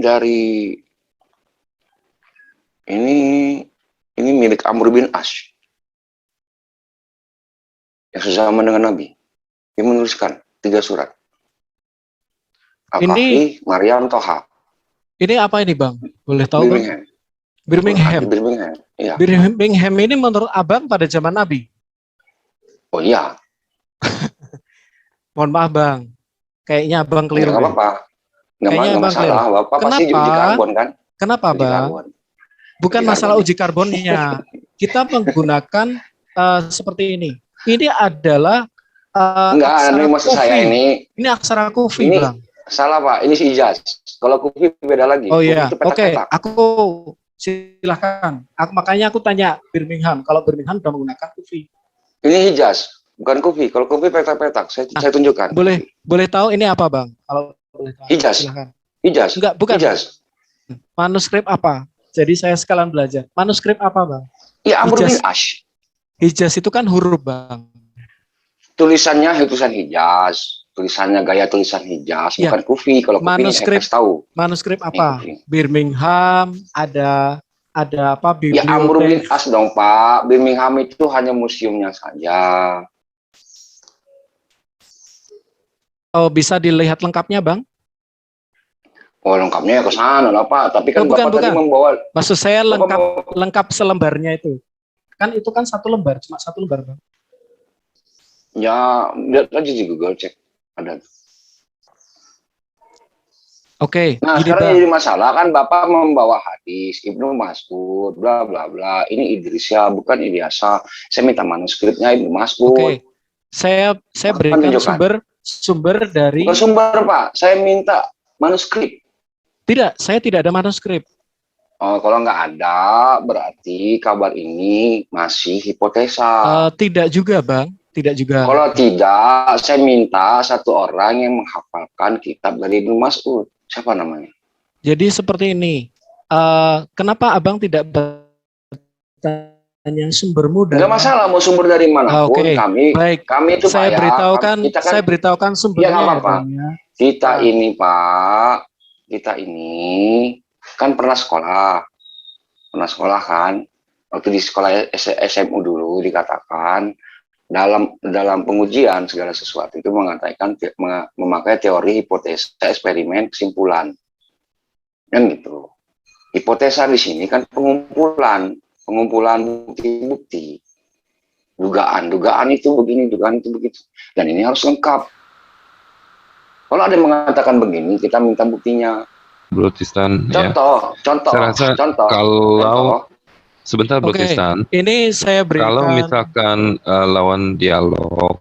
milik Amr bin Ash. yang sezaman dengan Nabi. Dia menuliskan 3 surat. Al-Kahfi, Maryam, Toha. Ini apa ini Bang? Boleh tahu Bang? Birmingham. Birmingham. Iya. Birmingham ini menurut Abang pada zaman Nabi? Oh iya. Mohon maaf Bang, kayaknya Abang keliru. Nggak apa-apa. Nggak masalah. Bapak pasti uji karbon kan? Kenapa Uji Bang? karbon. Bukan masalah uji karbonnya. Kita menggunakan seperti ini. Ini adalah enggak, ini maksud saya ini. Ini aksara kufi, ini, Bang. Salah Pak, ini si Ijaz. Kalau kufi beda lagi. Oh iya, oke. Petak-petak. Aku silahkan. Makanya aku tanya Birmingham. Kalau Birmingham sudah menggunakan kufi. Ini Hijaz, bukan kufi. Kalau kufi petak-petak, saya tunjukkan. Boleh tahu ini apa Bang? Kalau boleh tahu. Hijaz. Silahkan. Hijaz. Enggak, bukan. Hijaz. Manuskrip apa? Jadi saya sekalian belajar. Manuskrip apa Bang? Ya Amr bin Ash. Hijaz itu kan huruf Bang. Tulisannya tulisan Hijaz. Tulisannya gaya tulisan Hijaz, bukan kufi. Kalau kufi manuskrip tahu. Manuskrip apa? Birmingham, ada apa? Ya Amr bin Ash dong Pak. Birmingham itu hanya museumnya saja. Oh, bisa dilihat lengkapnya Bang? Oh lengkapnya ya ke sana lah Pak. Tapi kan bukan. tadi membawa. Maksud saya lengkap selembarnya itu. Kan itu kan satu lembar, cuma satu lembar Bang. Ya lihat aja di Google cek. Ada. Oke. Nah sekarang jadi masalah kan Bapak membawa hadis Ibnu Mas'ud, bla bla bla. Ini Idrisya bukan Ilyasa. Saya minta manuskripnya Ibnu Mas'ud. Oke. Saya berikan sumber dari. Bukan sumber Pak. Saya minta manuskrip. Tidak, saya tidak ada manuskrip. Oh, kalau nggak ada, berarti kabar ini masih hipotesa. Tidak juga, Bang. Tidak juga. Kalau tidak, saya minta satu orang yang menghafalkan kitab dari Ibnu Mas'ud. Siapa namanya? Jadi seperti ini. Kenapa Abang tidak bertanya sumbermu dari? Nggak masalah, mau sumber dari manapun. Kami itu saya beritahukan sumbernya. Ya, nggak apa-apa. Kita ini, Pak. Kita ini kan pernah sekolah kan, waktu di sekolah SMU dulu dikatakan dalam pengujian segala sesuatu itu memakai teori hipotesa, eksperimen, kesimpulan, kan gitu. Hipotesa di sini kan pengumpulan bukti-bukti, dugaan itu begini, dugaan itu begitu, dan ini harus lengkap. Kalau ada yang mengatakan begini, kita minta buktinya. Bro Tristan, contoh. Saya rasa kalau sebentar Bro Tristan, ini saya berikan. Kalau misalkan lawan dialog,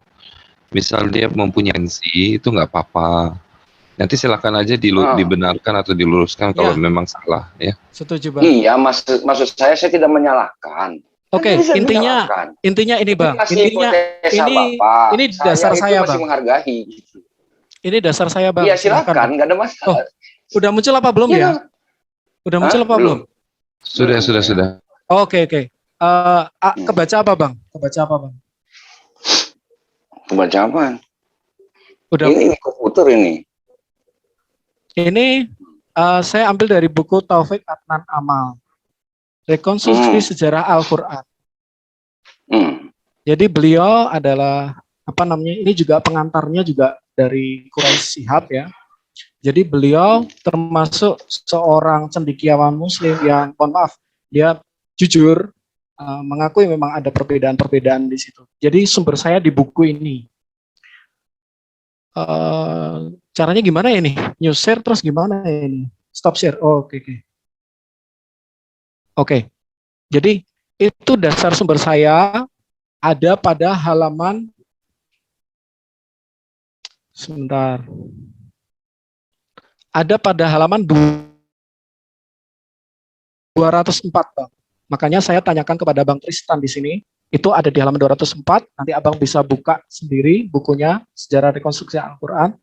misal dia mempunyai tensi, itu nggak apa-apa. Nanti silakan aja dibenarkan atau diluruskan kalau memang salah, ya. Setuju Bang. Iya, maksud saya tidak menyalahkan. Oke, intinya ini Bang. Ini dasar saya Bang. Menghargai. Gitu. Ini dasar saya Bang. Iya silakan, nggak ada masalah. Udah muncul apa belum ya? Udah muncul apa belum? Sudah. Oke. Kebaca apa Bang? Kebaca apa? Udah. Ini komputer ini. Ini saya ambil dari buku Taufik Adnan Amal. Rekonstruksi Sejarah Al-Quran. Jadi beliau adalah ini juga pengantarnya juga dari Quraisy Shihab ya. Jadi beliau termasuk seorang cendekiawan muslim yang, mohon maaf, dia jujur mengakui memang ada perbedaan-perbedaan di situ. Jadi sumber saya di buku ini. Caranya gimana ya ini? New share terus gimana ya ini? Stop share. Oke. Jadi itu dasar sumber saya ada pada halaman sebentar. Ada pada halaman 204, Bang. Makanya saya tanyakan kepada Bang Tristan di sini, itu ada di halaman 204, nanti Abang bisa buka sendiri bukunya, Sejarah Rekonstruksi Al-Quran.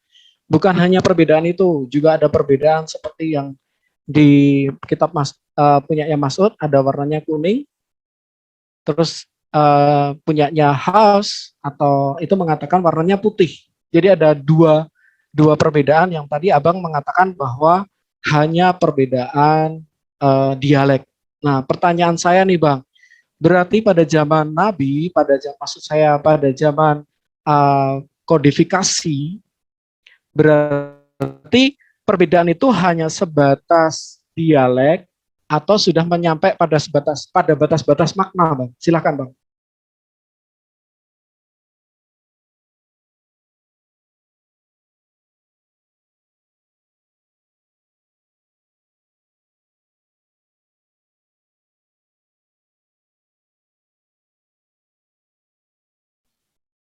Bukan hanya perbedaan itu, juga ada perbedaan seperti yang di kitab punyanya Mas'ud, ada warnanya kuning, terus punyanya Haus, atau itu mengatakan warnanya putih. Jadi ada dua perbedaan yang tadi Abang mengatakan bahwa hanya perbedaan dialek. Nah, pertanyaan saya nih Bang, Berarti pada zaman Nabi, maksud saya pada zaman kodifikasi, berarti perbedaan itu hanya sebatas dialek atau sudah menyampai pada batas-batas makna, Bang. Silakan, Bang.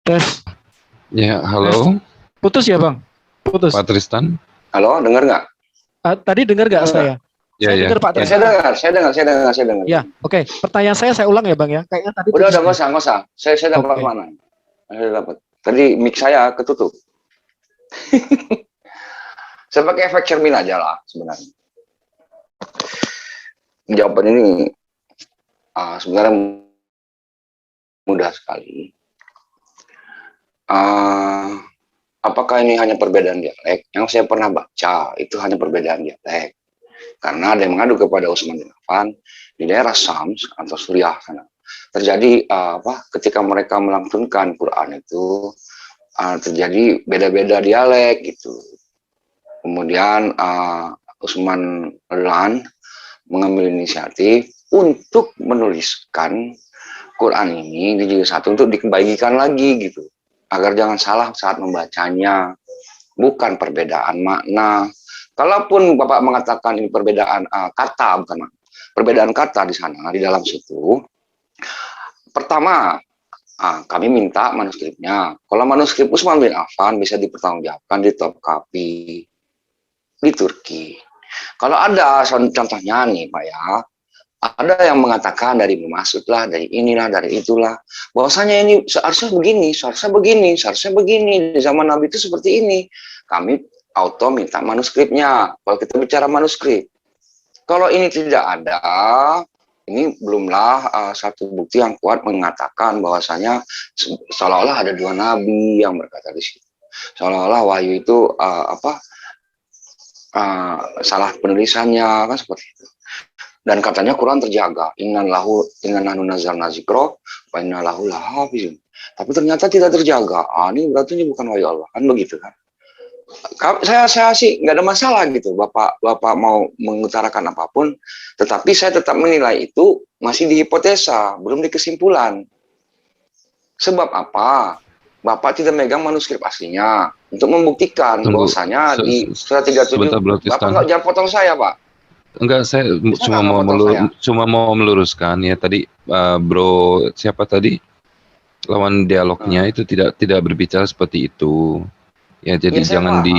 Tes. Ya, halo. Putus ya, Bang? Putus. Pak Tristan. Halo, dengar nggak? Tadi dengar nggak saya? Ya, Saya ya. dengar Pak Ya, Tristan. saya dengar. Ya, oke. Pertanyaan saya ulang ya, Bang ya. Kayaknya tadi Udah, putus. nggak usah. Saya dapat Oke. mana? Saya dapat. Tadi mic saya ketutup. Saya pakai efek cermin aja lah sebenarnya. Jawaban ini sebenarnya mudah sekali. Apakah ini hanya perbedaan dialek? Yang saya pernah baca itu hanya perbedaan dialek. Karena ada yang mengadu kepada Utsman bin Affan di daerah Syams atau Suriah sana. Terjadi ketika mereka melantunkan Quran itu terjadi beda-beda dialek gitu. Kemudian Utsman Lan mengambil inisiatif untuk menuliskan Quran ini di jilid 1 untuk dibagikan lagi gitu, agar jangan salah saat membacanya. Bukan perbedaan makna. Kalaupun Bapak mengatakan ini perbedaan kata, bukan makna. Perbedaan kata di sana, di dalam situ. Pertama, kami minta manuskripnya. Kalau manuskrip Utsman bin Affan bisa dipertanggungjawabkan di Topkapi di Turki. Kalau ada contohnya nih Pak ya, ada yang mengatakan dari Mas'ud lah, dari inilah, dari itulah, bahwasanya ini seharusnya begini, seharusnya begini, di zaman Nabi itu seperti ini. Kami auto minta manuskripnya, kalau kita bicara manuskrip. Kalau ini tidak ada, ini belumlah satu bukti yang kuat mengatakan bahwasanya seolah-olah ada dua Nabi yang berkata di situ. Seolah-olah wahyu itu salah penulisannya, kan seperti itu. Dan katanya Quran terjaga. Inna nahnu nazzalna dzikra wa inna lahu lahafizun. Tapi ternyata tidak terjaga. Ini berarti ini bukan wahyu Allah, kan begitu kan? Saya sih nggak ada masalah gitu. Bapak mau mengutarakan apapun, tetapi saya tetap menilai itu masih di hipotesa, belum di kesimpulan. Sebab apa? Bapak tidak megang manuskrip aslinya untuk membuktikan bahwasanya di surat 37. Bapak nggak jangan potong saya, Pak. Enggak, saya cuma mau meluruskan ya tadi Bro siapa tadi lawan dialognya itu tidak berbicara seperti itu. Ya jadi jangan di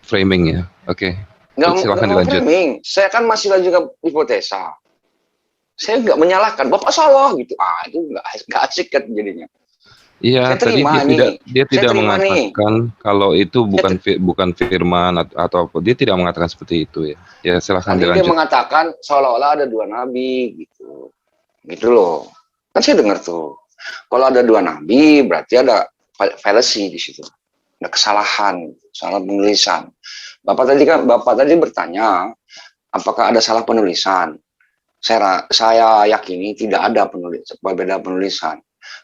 framing ya. Oke. Silakan dilanjut. Framing. Saya kan masih juga hipotesa. Saya nggak menyalahkan Bapak salah gitu. Itu nggak asik kan jadinya. Iya, tadi dia tidak mengatakan kalau itu bukan firman atau apa. Dia tidak mengatakan seperti itu ya. Ya silahkan dilanjut. Dia mengatakan seolah-olah ada dua nabi gitu. Gitu loh. Kan saya dengar tuh. Kalau ada dua nabi berarti ada fallacy di situ. Ada kesalahan, salah penulisan. Bapak tadi bertanya apakah ada salah penulisan. Saya yakini tidak ada perbedaan penulisan.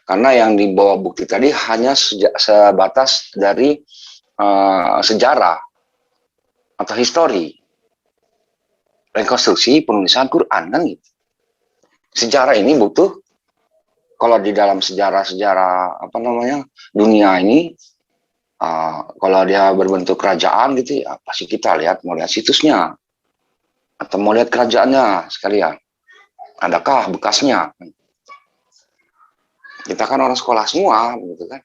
Karena yang dibawa bukti tadi hanya sebatas dari sejarah atau histori, rekonstruksi penulisan Quran kan gitu. Sejarah ini butuh, kalau di dalam sejarah dunia ini, kalau dia berbentuk kerajaan gitu ya pasti kita mau lihat situsnya atau mau lihat kerajaannya sekalian. Adakah bekasnya? Kita kan orang sekolah semua, gitu kan?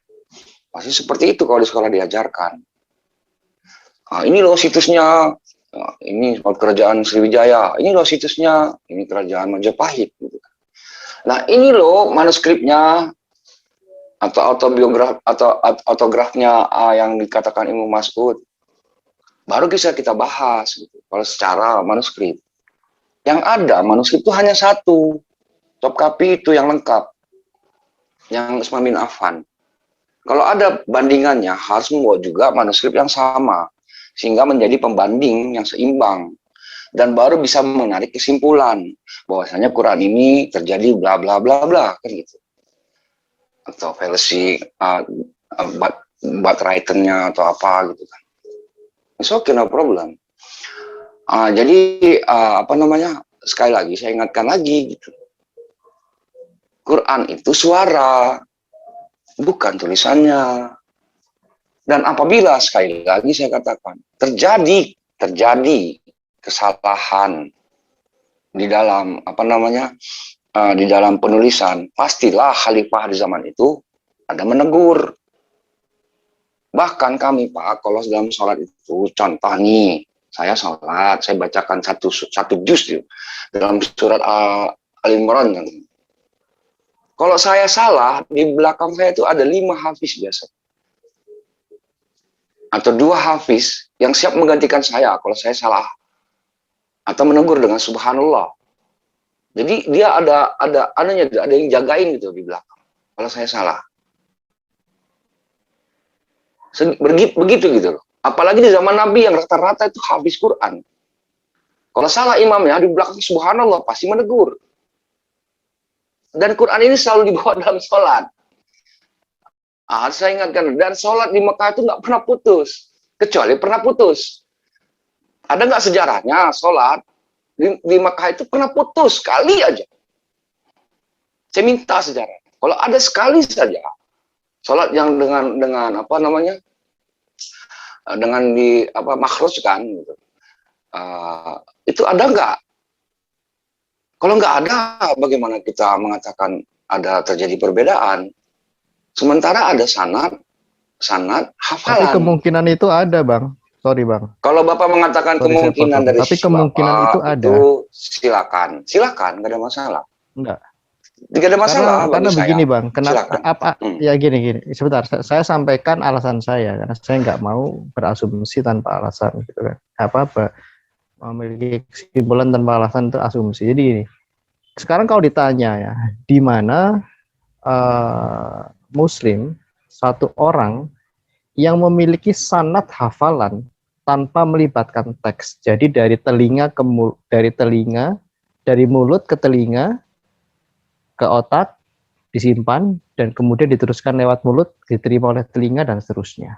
Pasti seperti itu kalau di sekolah diajarkan. Ini loh situsnya, ini kerajaan Sriwijaya, ini loh situsnya, ini kerajaan Majapahit. Gitu kan. Nah ini loh manuskripnya atau autografnya yang dikatakan Imam Mas'ud. Baru bisa kita bahas, gitu. Kalau secara manuskrip. Yang ada manuskrip itu hanya satu, Topkapi itu yang lengkap. Yang Utsman bin Affan. Kalau ada bandingannya harus membawa juga manuskrip yang sama sehingga menjadi pembanding yang seimbang. dan baru bisa menarik kesimpulan bahwasanya Quran ini terjadi bla bla bla bla kan gitu, atau fallacy writernya atau apa gitu kan. It's okay, no problem. Jadi apa namanya, sekali lagi saya ingatkan lagi gitu, Quran itu suara, bukan tulisannya. Dan apabila sekali lagi saya katakan terjadi kesalahan di dalam apa namanya, di dalam penulisan, pastilah khalifah di zaman itu ada menegur. Bahkan kami Pak, kalau dalam sholat itu, contoh nih, saya sholat, saya bacakan satu juz dalam surat Al-Imran. Kalau saya salah, di belakang saya itu ada 5 hafiz biasa, atau 2 hafiz yang siap menggantikan saya kalau saya salah, atau menegur dengan subhanallah. Jadi dia ada yang jagain gitu di belakang kalau saya salah. Begitu gitu loh. Apalagi di zaman Nabi yang rata-rata itu hafiz Quran. Kalau salah imamnya, di belakang subhanallah pasti menegur. Dan Quran ini selalu dibawa dalam sholat. Saya ingatkan, dan sholat di Mekah itu nggak pernah putus. Kecuali pernah putus. Ada nggak sejarahnya sholat di Mekah itu pernah putus sekali aja? Saya minta sejarah. Kalau ada sekali saja sholat yang dengan apa namanya, dengan di apa makhraj kan gitu, itu ada nggak? Kalau nggak ada, bagaimana kita mengatakan ada terjadi perbedaan? Sementara ada sanad hafalan. Tapi kemungkinan itu ada, Bang. Sorry, Bang. Kalau Bapak mengatakan Sorry, kemungkinan dari tapi sisi kemungkinan Bapak, itu ada. itu silakan, nggak ada masalah. Enggak. Tidak ada masalah. Karena bagi begini, saya. Bang. Kenapa? Silakan. Ya gini. Sebentar, saya sampaikan alasan saya karena saya nggak mau berasumsi tanpa alasan, gitu kan. Apa memiliki kesimpulan tanpa alasan itu asumsi. Jadi gini. Sekarang kalau ditanya ya, di mana Muslim satu orang yang memiliki sanad hafalan tanpa melibatkan teks. Jadi dari mulut ke telinga ke otak disimpan dan kemudian diteruskan lewat mulut, diterima oleh telinga dan seterusnya.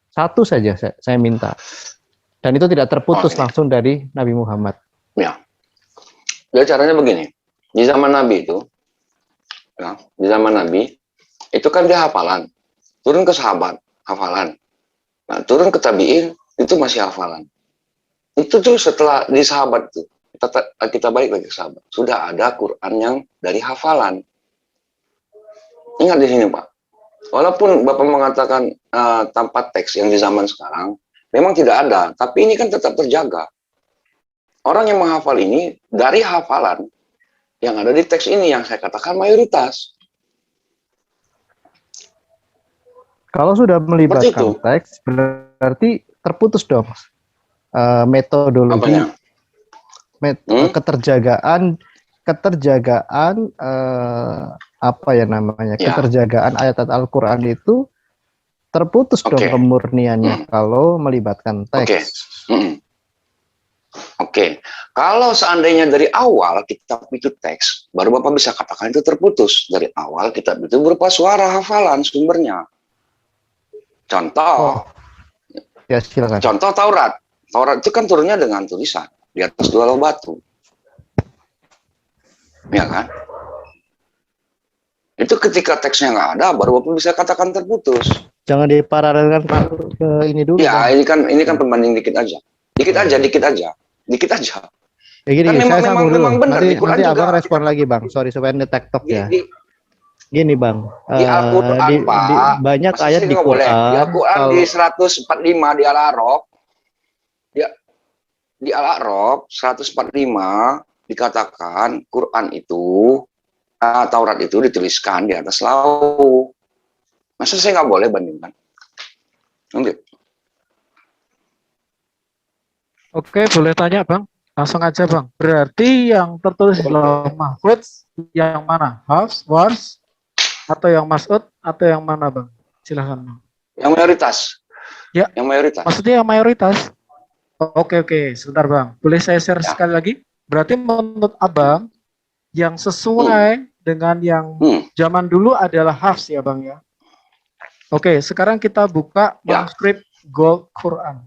Satu saja saya minta. Dan itu tidak terputus langsung dari Nabi Muhammad. Ya. Jadi caranya begini. Di zaman Nabi itu, ya, di zaman Nabi itu kan dia hafalan. Turun ke sahabat, hafalan. Nah, turun ke tabi'in, itu masih hafalan. Itu tuh setelah di sahabat itu, kita balik lagi ke sahabat. Sudah ada Quran yang dari hafalan. Ingat di sini, Pak. Walaupun Bapak mengatakan tanpa teks yang di zaman sekarang, memang tidak ada. Tapi ini kan tetap terjaga. Orang yang menghafal ini dari hafalan yang ada di teks ini yang saya katakan mayoritas. Kalau sudah melibatkan teks, berarti terputus dong metodologi keterjagaan apa ya namanya, keterjagaan ayat-ayat Al-Quran itu terputus dong kemurniannya kalau melibatkan teks. Oke. Kalau seandainya dari awal kitab itu teks, baru Bapak bisa katakan itu terputus. Dari awal kitab itu berupa suara hafalan sumbernya. Contoh, ya silakan. Contoh Taurat. Taurat itu kan turunnya dengan tulisan di atas 2 loh batu. Ya kan? Itu ketika teksnya nggak ada, baru Bapak bisa katakan terputus. Jangan diparalelkan ke ini dulu. Ya, ini kan pembanding dikit aja. Dikit aja. Ya gini, kan memang benar. Di Quran nanti juga abang respon lagi, Bang. Sorry supaya ini tektok ya. Gini, Bang. Di Al-Quran, Pak. Banyak ayat di Quran. Di Al-Quran di 145 di Al-A'raf. Di Al-A'raf 145 dikatakan Quran itu, Taurat itu dituliskan di atas laut. Masa saya nggak boleh bandingkan? Oke, boleh tanya, Bang? Langsung aja, Bang. Berarti yang tertulis di Lauh Mahfudz yang mana? Hafs, Wars, atau yang Mas'ud, atau yang mana, Bang? Silahkan, Bang. Yang mayoritas. Ya. Yang mayoritas. Maksudnya yang mayoritas? Oke, sebentar Bang. Boleh saya share Ya. sekali lagi? Berarti menurut Abang, yang sesuai dengan yang zaman dulu adalah hafs ya Bang ya? Oke, sekarang kita buka Ya. manuskrip Gold Quran.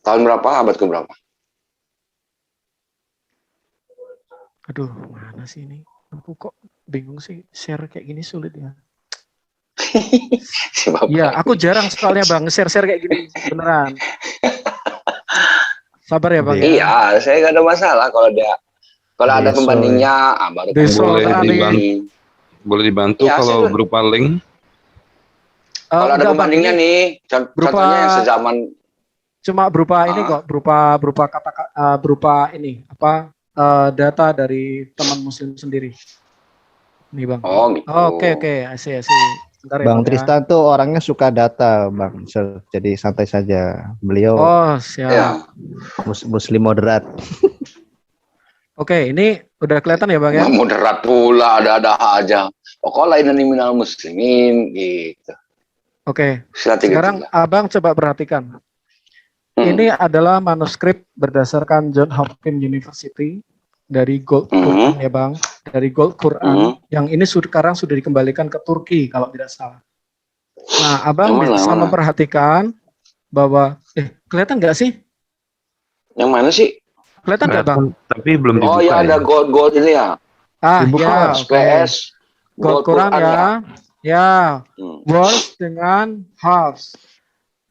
Tahun berapa? Abad ke berapa? Aduh, mana sih ini? Aku kok bingung sih, share kayak gini sulit ya. Si Bapak Iya, ini. aku jarang soalnya Bang, share-share kayak gini, beneran. Sabar ya Bang ya. Iya, saya nggak ada masalah kalau ada Beso, pembandingnya, baru kami Beso, Boleh tenang nih. dibantu, boleh dibantu Ya, kalau saya- berupa link. Kalau ada enggak, Bang, pembandingnya ini nih, berupa- contohnya yang sezaman. cuma berupa ini kok, berupa kata berupa ini apa data dari teman muslim sendiri. Nih Bang. Oh gitu. Oke, I see. Bentar ya, Bang Bang, ya. Tristan tuh orangnya suka data, Bang. Jadi santai saja. Beliau Oh, siap. Ya. muslim moderat. Oke, ini udah kelihatan ya Bang ya? Nggak moderat pula, ada aja. Pokoknya ini minal muslimin gitu. Oke. Sila 33. Sekarang Abang coba perhatikan. Ini adalah manuskrip berdasarkan John Hopkins University dari Gold Quran ya Bang, dari Gold Quran. Yang ini sekarang sudah dikembalikan ke Turki kalau tidak salah. Nah, Abang Yang mana, bisa mana? memperhatikan bahwa kelihatan nggak sih? Yang mana sih? Kelihatan nggak Bang? Tapi belum Oh dibuka ya, ada gold ini ya. Ya, oke. PS Gold Quran ya. Ya, Wars dengan Hafs.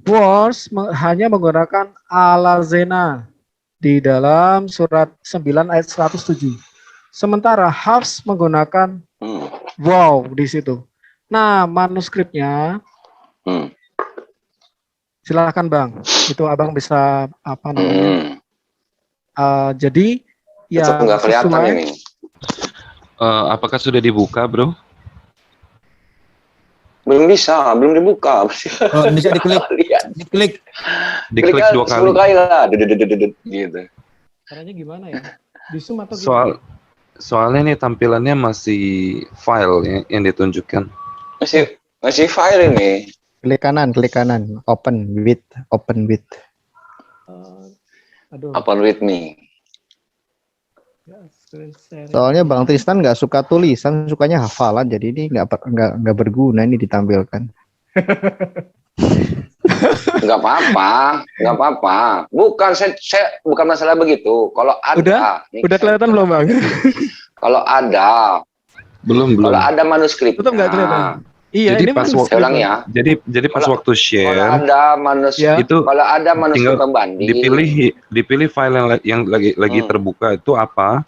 Wars hanya menggunakan alazena di dalam surat 9 ayat 107. Sementara Hafs menggunakan wow di situ. Nah, manuskripnya silakan Bang. Itu Abang bisa apa namanya? Jadi Itu yang nggak kelihatan sesuai. ini. Apakah sudah dibuka, Bro? Belum bisa, belum dibuka. Oh, bisa diklik. Lihat. Diklik. Diklik 2 kali. 10 kali lah. Gitu. Caranya gimana ya? Di Zoom atau Soalnya nih tampilannya masih file yang ditunjukkan. Masih file ini. Klik kanan, open with. Aduh. Open with me. Soalnya Bang Tristan nggak suka tulisan, sukanya hafalan. Jadi ini nggak berguna ini ditampilkan. Nggak apa-apa. Bukan saya bukan masalah begitu. Kalau ada, udah kelihatan belum Bang? Kalau ada, belum. Kalau ada manuskrip. Tetap nggak kelihatan. Iya, jadi ini pas manuskrip. Saya ulang ya. Jadi pas waktu share, Kalau ada manuskrip, itu kalau ada manuskrip tinggal pembanding, dipilih file yang lagi terbuka itu apa?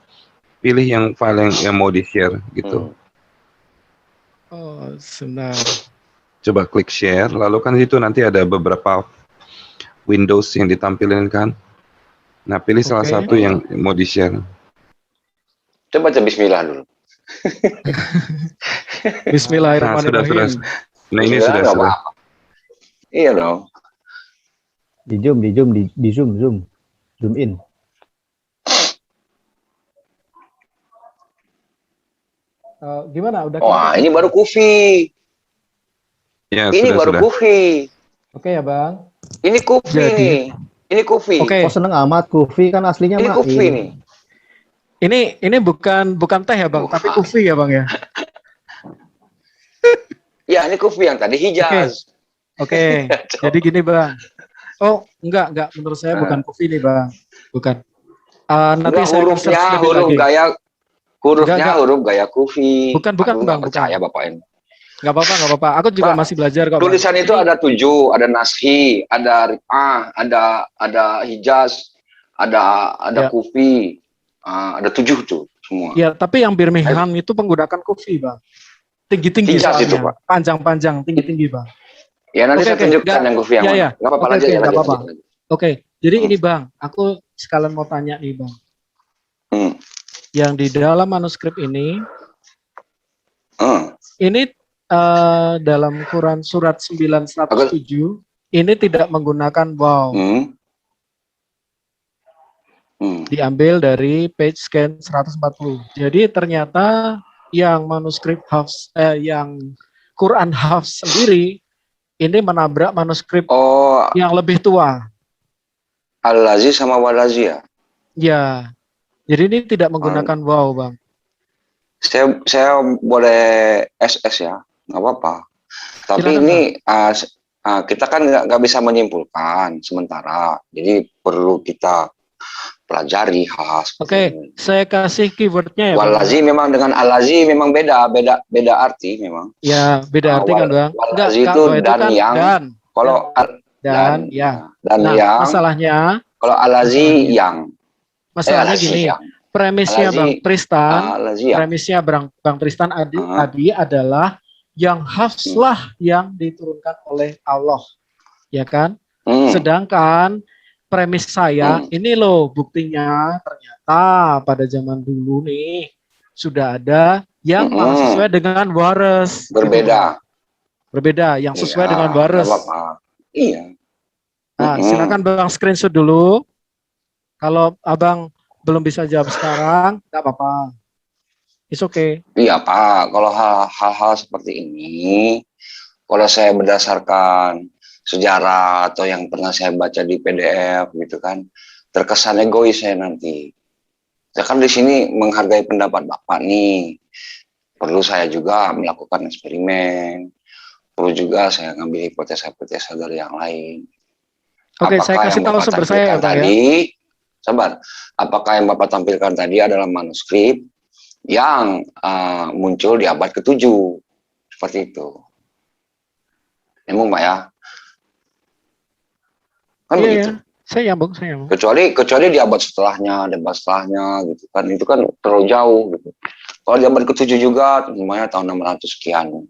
Pilih yang file yang mau di-share gitu. Oh, sebentar. Coba klik share, lalu kan itu nanti ada beberapa Windows yang ditampilkan kan. Nah, pilih salah satu yang mau di-share. coba baca bismillah dulu. Bismillahirrahmanirrahim. Nah, ini Bismillah, sudah. nggak apa-apa. Iya dong. Di zoom in. Gimana? Udah? Wah, ini baru kufi. Ya, Ini baru sudah. kufi. Oke ya Bang. Ini kufi nih. Ini kufi. Oke. Oh seneng amat Kufi kan aslinya Ini kufi nih. Ini bukan teh ya Bang, tapi kufi ya Bang ya. Ya, ini kufi yang tadi Hijaz. Oke. Jadi gini Bang. Oh, enggak. Menurut saya bukan kufi nih Bang. Bukan. Nanti Enggak, saya hurufnya search huruf lagi. gaya Enggak. huruf gaya kufi. Bukan, Aku nggak Bang, percaya Bapak ini. Enggak apa-apa. Aku juga Pak, masih belajar kok. Tulisan Bang. itu ada 7, ada naskhi, ada rif'ah, ada Hijaz, ada kufi. Ada 7 tuh semua. Ya, tapi yang Birmingham itu menggunakan kufi Bang. Tinggi-tinggi Hijaz itu, soalnya. Pak. Panjang-panjang, tinggi-tinggi Bang. Ya nanti Oke, saya tunjukkan yang kufi yang ya, mana. ya. Nggak apa-apa, Oke, lanjut ya, nggak lanjut. apa-apa. lanjut. Oke, jadi ini Bang, aku sekalian mau tanya nih Bang. Yang di dalam manuskrip ini dalam Quran surat 907 ini tidak menggunakan wow. Diambil dari page scan 140. Jadi ternyata yang manuskrip Hafs, yang Quran Hafs sendiri ini menabrak manuskrip Oh, yang lebih tua. Al-Lazi sama Wal-Lazi ya? Ya, jadi ini tidak menggunakan wow, Bang. Saya boleh SS ya, nggak apa-apa. Tapi Silakan, ini kita kan nggak bisa menyimpulkan sementara. Jadi perlu kita pelajari hal-hal seperti Oke, ini. saya kasih keywordnya ya, Bang. Wal-Lazi memang dengan Al-Lazi memang beda arti memang. Ya, beda arti kan, Bang? Enggak, Wal-Lazi itu kalau itu dan kan yang. dan. Kalau Dan, ya. dan Nah, yang. masalahnya Kalau Al-Lazi yang. Masalahnya Al-Lazi gini, yang. premisnya Al-Lazi, Bang Tristan, Al-Lazi yang. premisnya Bang Tristan tadi adalah yang hafslah yang diturunkan oleh Allah, ya kan? Sedangkan premis saya ini loh buktinya ternyata pada zaman dulu nih sudah ada yang malah sesuai dengan waras. Berbeda. Gitu. Berbeda, yang sesuai dengan waras. Iya. Nah, silakan Bang screenshot dulu. Kalau Abang belum bisa jawab sekarang, nggak apa-apa. It's okay. Iya Pak, kalau hal-hal seperti ini, kalau saya berdasarkan sejarah atau yang pernah saya baca di PDF gitu kan, terkesan egois saya nanti. Saya kan di sini menghargai pendapat Bapak nih. Perlu saya juga melakukan eksperimen. Perlu juga saya ngambil hipotesa-hipotesa dari yang lain. Oke, saya kasih tahu sumber saya ya, Bang, tadi, sabar. Apakah yang Bapak tampilkan tadi adalah manuskrip yang muncul di abad ke-7 seperti itu? Emang Pak ya? Kan begitu. Iya. Saya nyambung. Kecuali di abad setelahnya gitu kan, itu kan terlalu jauh gitu. Kalau di abad ke-7 juga, namanya tahun 600 sekian.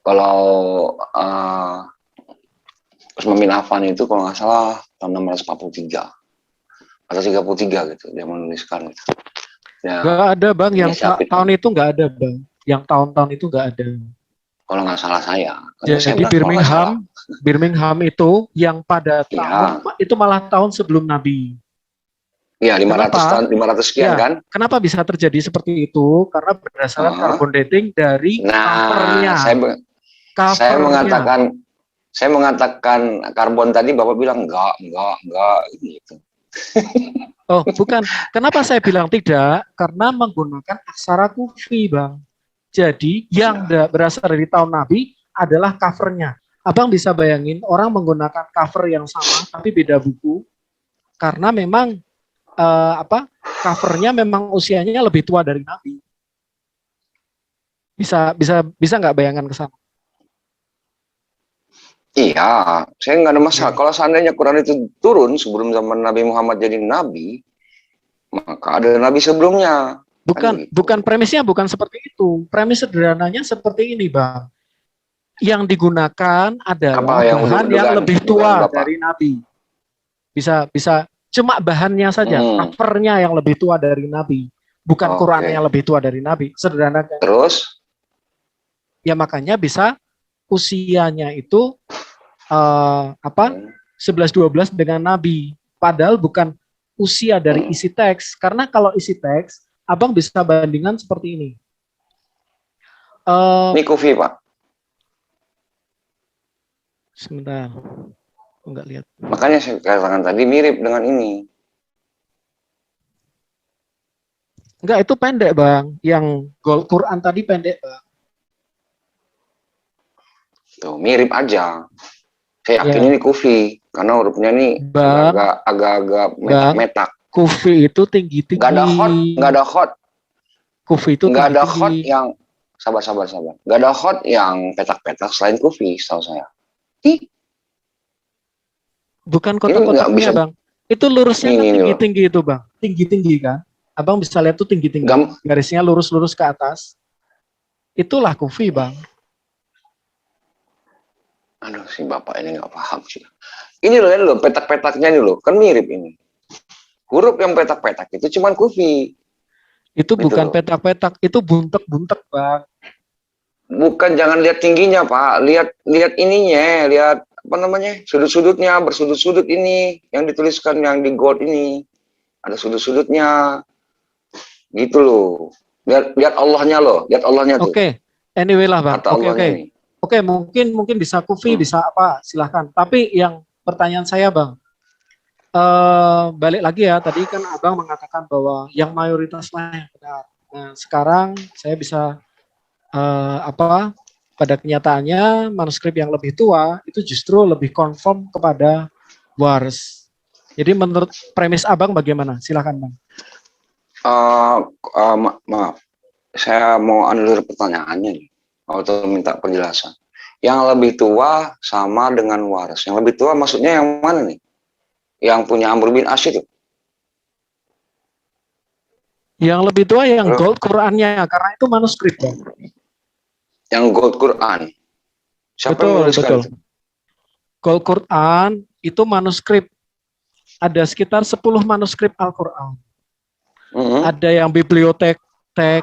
Kalau Usman bin Affan itu kalau nggak salah tahun 643 atau 33 gitu dia menuliskan gitu. Ya, nggak ada Bang, yang tahun itu nggak ada Bang, yang tahun-tahun itu nggak ada. Kalau nggak salah saya. Jadi Birmingham itu yang pada tahun itu malah tahun sebelum Nabi. Iya, 500 sekian kan? Kenapa bisa terjadi seperti itu? Karena berdasarkan carbon dating dari covernya. Saya mengatakan karbon tadi, Bapak bilang enggak gitu. Oh, bukan. Kenapa saya bilang tidak? Karena menggunakan aksara kufi, Bang. Jadi yang berasal dari tahun Nabi adalah covernya. Abang bisa bayangin orang menggunakan cover yang sama tapi beda buku, karena memang covernya memang usianya lebih tua dari Nabi. Bisa nggak bayangan ke sana? Iya, saya nggak ada masalah. Kalau seandainya Quran itu turun sebelum zaman Nabi Muhammad jadi nabi, maka ada nabi sebelumnya. Bukan premisnya bukan seperti itu. Premis sederhananya seperti ini, Bang. Yang digunakan adalah bahan yang lebih tua dari Nabi. Bisa cuma bahannya saja, covernya yang lebih tua dari Nabi, bukan Qurannya yang lebih tua dari Nabi. Sederhana. Terus? Ya makanya bisa usianya itu 11-12 dengan Nabi. Padahal bukan usia dari isi teks. Karena kalau isi teks, Abang bisa bandingan seperti ini. Ini kufi, Pak. Sebentar. Enggak lihat. Makanya saya katakan tadi mirip dengan ini. Enggak, itu pendek, Bang. Yang Quran tadi pendek, Bang. Tuh, mirip aja. Saya yakin ini kufi. Karena hurufnya ini agak-agak metak-metak. Kufi itu tinggi-tinggi. Nggak ada hot. Kufi itu nggak ada hot yang sabar. Nggak ada hot yang petak-petak selain kufi, setahu saya. Bukan kotak-kotaknya, Bang. Itu lurusnya kan tinggi-tinggi itu, Bang. Tinggi-tinggi kan. Abang bisa lihat tuh tinggi-tinggi. Garisnya lurus-lurus ke atas. Itulah kufi, Bang. Aduh, si Bapak ini nggak paham sih. Ini loh, petak-petaknya ini loh. Kan mirip ini. Huruf yang petak-petak itu cuman kufi. Itu bukan petak-petak, itu buntek-buntek, Bang. Bukan, jangan lihat tingginya, Pak. Lihat ininya, lihat apa namanya? Sudut-sudutnya, bersudut-sudut ini yang dituliskan yang di gold ini. Ada sudut-sudutnya. Gitu loh. Lihat Allahnya loh, lihat Allahnya tuh. Oke. Anyway lah Bang. Kata Oke, Allahnya oke. ini. Oke, mungkin bisa Kufi, bisa apa, silahkan. Tapi yang pertanyaan saya Bang, balik lagi ya, tadi kan Abang mengatakan bahwa yang mayoritas lah yang benar. Nah, sekarang saya bisa pada kenyataannya manuskrip yang lebih tua itu justru lebih konform kepada waris. Jadi menurut premis Abang bagaimana? Silakan Bang. Maaf, saya mau anulir pertanyaannya nih, atau minta penjelasan. Yang lebih tua sama dengan waris. Yang lebih tua maksudnya yang mana nih? Yang punya Amr bin As itu? Yang lebih tua yang gold Qurannya, karena itu manuskrip Bang. Yang gold Quran. Siapa yang Betul, menuliskan betul. itu? Gold Quran itu manuskrip. Ada sekitar 10 manuskrip Al-Quran. Ada yang bibliotek, ada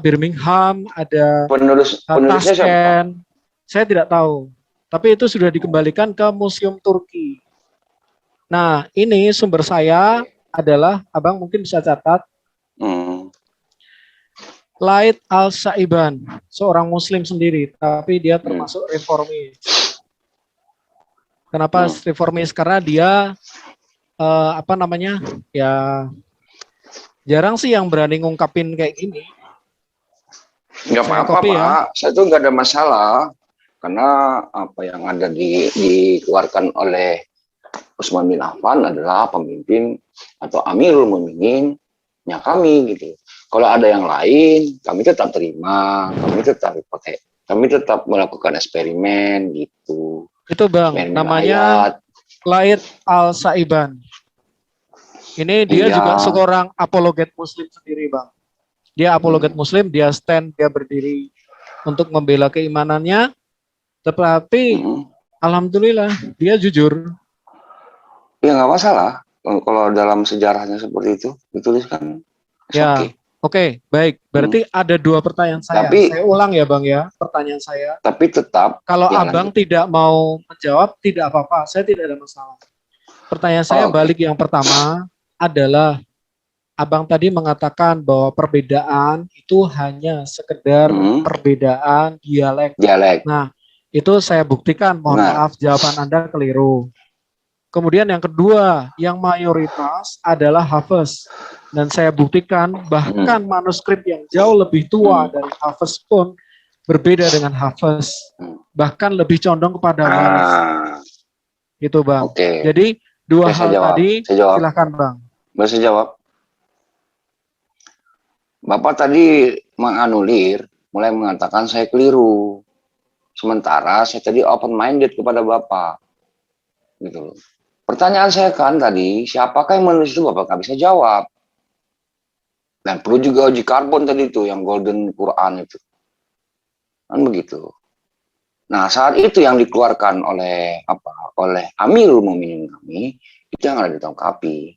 Birmingham, ada penulisnya siapa? Tashkent. Saya tidak tahu. Tapi itu sudah dikembalikan ke Museum Turki. Nah, ini sumber saya adalah, Abang mungkin bisa catat, Laid Al-Saiban, seorang Muslim sendiri, tapi dia termasuk reformis. Kenapa reformis? Karena dia ya jarang sih yang berani ngungkapin kayak gini. Nggak apa-apa Pak, saya tuh nggak ada masalah karena apa yang ada dikeluarkan oleh Utsman bin Affan adalah pemimpin atau Amirul Mukminin kami gitu. Kalau ada yang lain, kami tetap terima, kami tetap melakukan eksperimen gitu. Itu Bang, namanya Laid Al-Saiban. Ini dia juga seorang apologet Muslim sendiri Bang. Dia apologet Muslim, dia stand, dia berdiri untuk membela keimanannya. Tetapi alhamdulillah dia jujur. Ya nggak masalah kalau dalam sejarahnya seperti itu dituliskan. Ya, oke, baik. Berarti ada 2 pertanyaan saya. Saya ulang ya Bang ya, pertanyaan saya. Tapi tetap kalau Abang tidak mau menjawab tidak apa-apa, saya tidak ada masalah. Pertanyaan saya balik yang pertama adalah Abang tadi mengatakan bahwa perbedaan itu hanya sekedar perbedaan dialek. Nah, itu saya buktikan, mohon maaf jawaban Anda keliru. Kemudian yang kedua, yang mayoritas adalah Hafiz. Dan saya buktikan bahkan manuskrip yang jauh lebih tua dari Hafiz pun berbeda dengan Hafiz. Bahkan lebih condong kepada waris. Gitu Bang. Jadi 2 hal tadi, silahkan Bang. Bisa jawab. Bapak tadi menganulir, mulai mengatakan saya keliru. Sementara saya tadi open minded kepada Bapak. Gitu loh. Pertanyaan saya kan tadi, siapakah yang menulis itu Bapak nggak bisa jawab. Dan perlu juga uji karbon tadi itu, yang Golden Quran itu. Kan begitu. Nah, saat itu yang dikeluarkan oleh Amirul Mukminin kami, itu yang ada ditangkapi.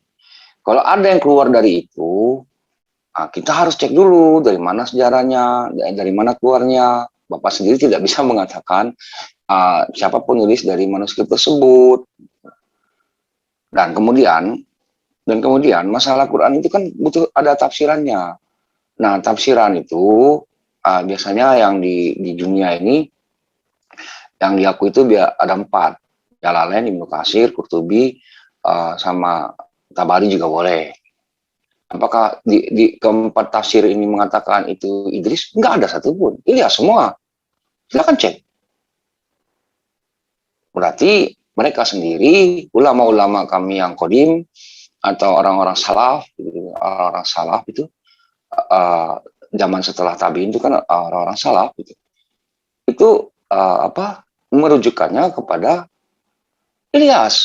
Kalau ada yang keluar dari itu, kita harus cek dulu dari mana sejarahnya, dari mana keluarnya. Bapak sendiri tidak bisa mengatakan siapa penulis dari manuskrip tersebut. Dan kemudian masalah Quran itu kan butuh ada tafsirannya. Nah, tafsiran itu biasanya yang di dunia ini yang diakui itu ada 4. Jalalain, Ibnu Katsir, Qurtubi, sama Tabari juga boleh. Apakah di keempat tafsir ini mengatakan itu Idris? Enggak ada satupun. Iya semua. Silakan cek. Berarti mereka sendiri, ulama-ulama kami yang kodim atau orang-orang salaf itu zaman setelah tabiin itu kan orang-orang salaf gitu. Itu merujukkannya kepada Ilyas.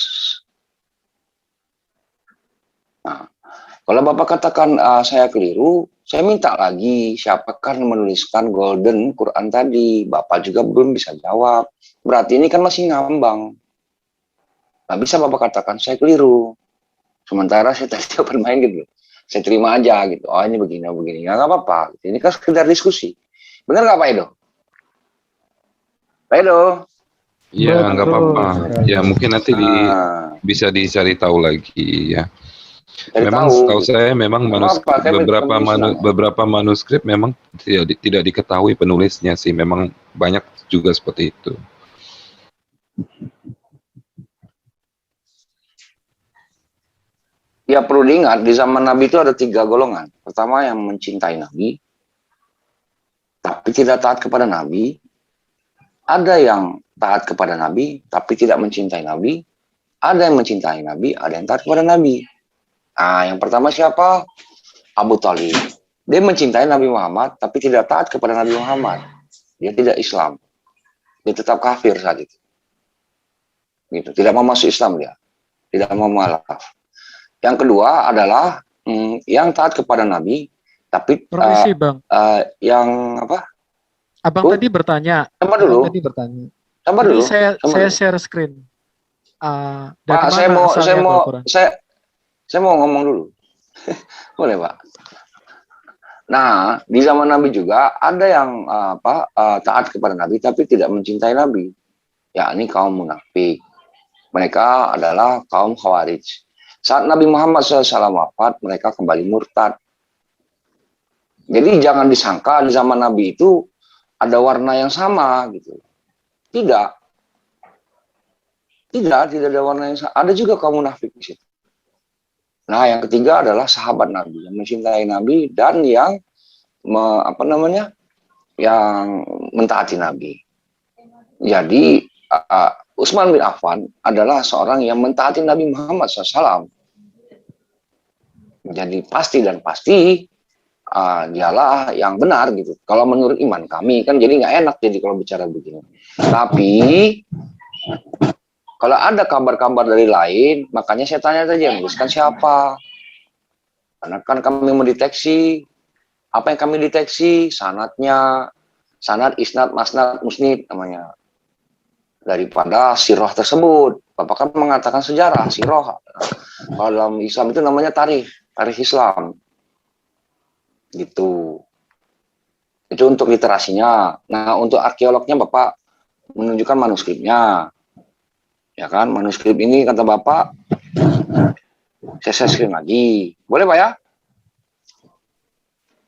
Nah, kalau Bapak katakan saya keliru, saya minta lagi siapakah yang menuliskan Golden Quran tadi. Bapak juga belum bisa jawab. Berarti ini kan masih ngambang. Nggak bisa Bapak katakan saya keliru. Sementara saya tadi bermain gitu. Saya terima aja gitu. Oh ini begini. Nggak apa-apa. Ini kan sekedar diskusi. Benar nggak Pak Edo? Pak Edo? Ya nggak apa-apa. Ya mungkin nanti bisa dicari tahu lagi ya. Cari Memang tahu. setahu saya memang Apa, saya penulisnya. beberapa manuskrip memang tidak diketahui penulisnya sih. Memang banyak juga seperti itu. Ya perlu diingat, di zaman Nabi itu ada 3 golongan. Pertama yang mencintai Nabi, tapi tidak taat kepada Nabi. Ada yang taat kepada Nabi, tapi tidak mencintai Nabi. Ada yang mencintai Nabi, ada yang taat kepada Nabi. Nah, yang pertama siapa? Abu Talib. Dia mencintai Nabi Muhammad, tapi tidak taat kepada Nabi Muhammad. Dia tidak Islam. Dia tetap kafir saat itu. Gitu. Tidak mau masuk Islam dia. Tidak mau mualaf. Yang kedua adalah yang taat kepada Nabi, tapi Permisi, Bang. yang apa? Abang tadi bertanya. Sabar dulu. Abang tadi bertanya. Sabar Ini dulu. saya share screen. Dari Pak, mana asalnya Al-Quran? saya mau ngomong dulu. Boleh, Pak? Nah, di zaman Nabi juga ada yang taat kepada Nabi tapi tidak mencintai Nabi. Yakni kaum munafik. Mereka adalah kaum Khawarij. Saat Nabi Muhammad SAW wafat, mereka kembali murtad. Jadi jangan disangka di zaman Nabi itu ada warna yang sama gitu. Tidak. Tidak ada warna yang sama. Ada juga kaum munafik di situ. Nah, yang ketiga adalah sahabat Nabi yang mencintai Nabi dan yang yang mentaati Nabi. Jadi Utsman bin Affan adalah seorang yang mentaati Nabi Muhammad SAW. Jadi pasti dialah yang benar gitu. Kalau menurut iman kami kan jadi nggak enak jadi kalau bicara begini. Tapi kalau ada kabar-kabar dari lain, makanya saya tanya tadi yang nuliskan siapa. Karena kan kami mendeteksi apa yang kami deteksi sanadnya, sanad, isnad, masnad, musnid namanya. Daripada sirah tersebut. Bapak kan mengatakan sejarah, sirah. Kalau dalam Islam itu namanya tarikh Islam. Gitu. Itu untuk literasinya. Nah, untuk arkeolognya Bapak menunjukkan manuskripnya. Ya kan, manuskrip ini kata Bapak, saya screen lagi. Boleh Pak ya?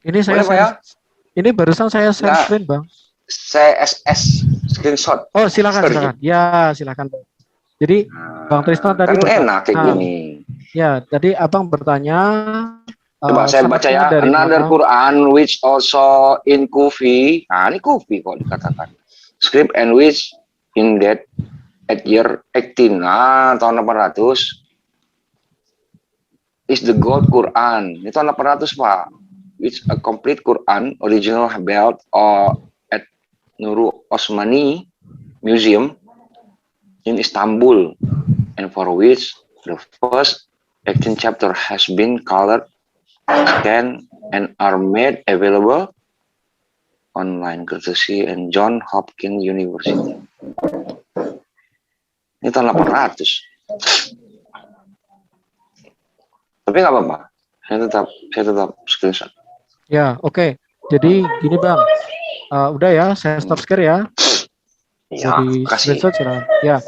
Ini saya Boleh Pak ya? Ini barusan saya share Nah, screen, Bang. CSS screenshot. Oh, silakan, Sorry. silakan. Ya, silakan, Bang. Jadi, Bang Tristan tadi Kan enak kayak gini. Ya, tadi Abang bertanya. Coba saya baca ya. dari Another mana? Quran which also in Kufi. Nah, ini Kufi kok dikatakan. Script and which in that at year 18. Nah, tahun 800 is the gold Quran. Ini tahun 800, Pak. Which a complete Quran original built or at Nuru Osmani Museum in Istanbul, and for which the first 18 chapter has been colored, scanned, and are made available online courtesy and John Hopkins University. Ini tahun 800. Tapi nggak apa-apa. Saya tetap screenshot. Ya, oke. Jadi gini, Bang. Udah ya, saya stop share ya. Ya, Jadi kasih. screenshot silakan. Ya.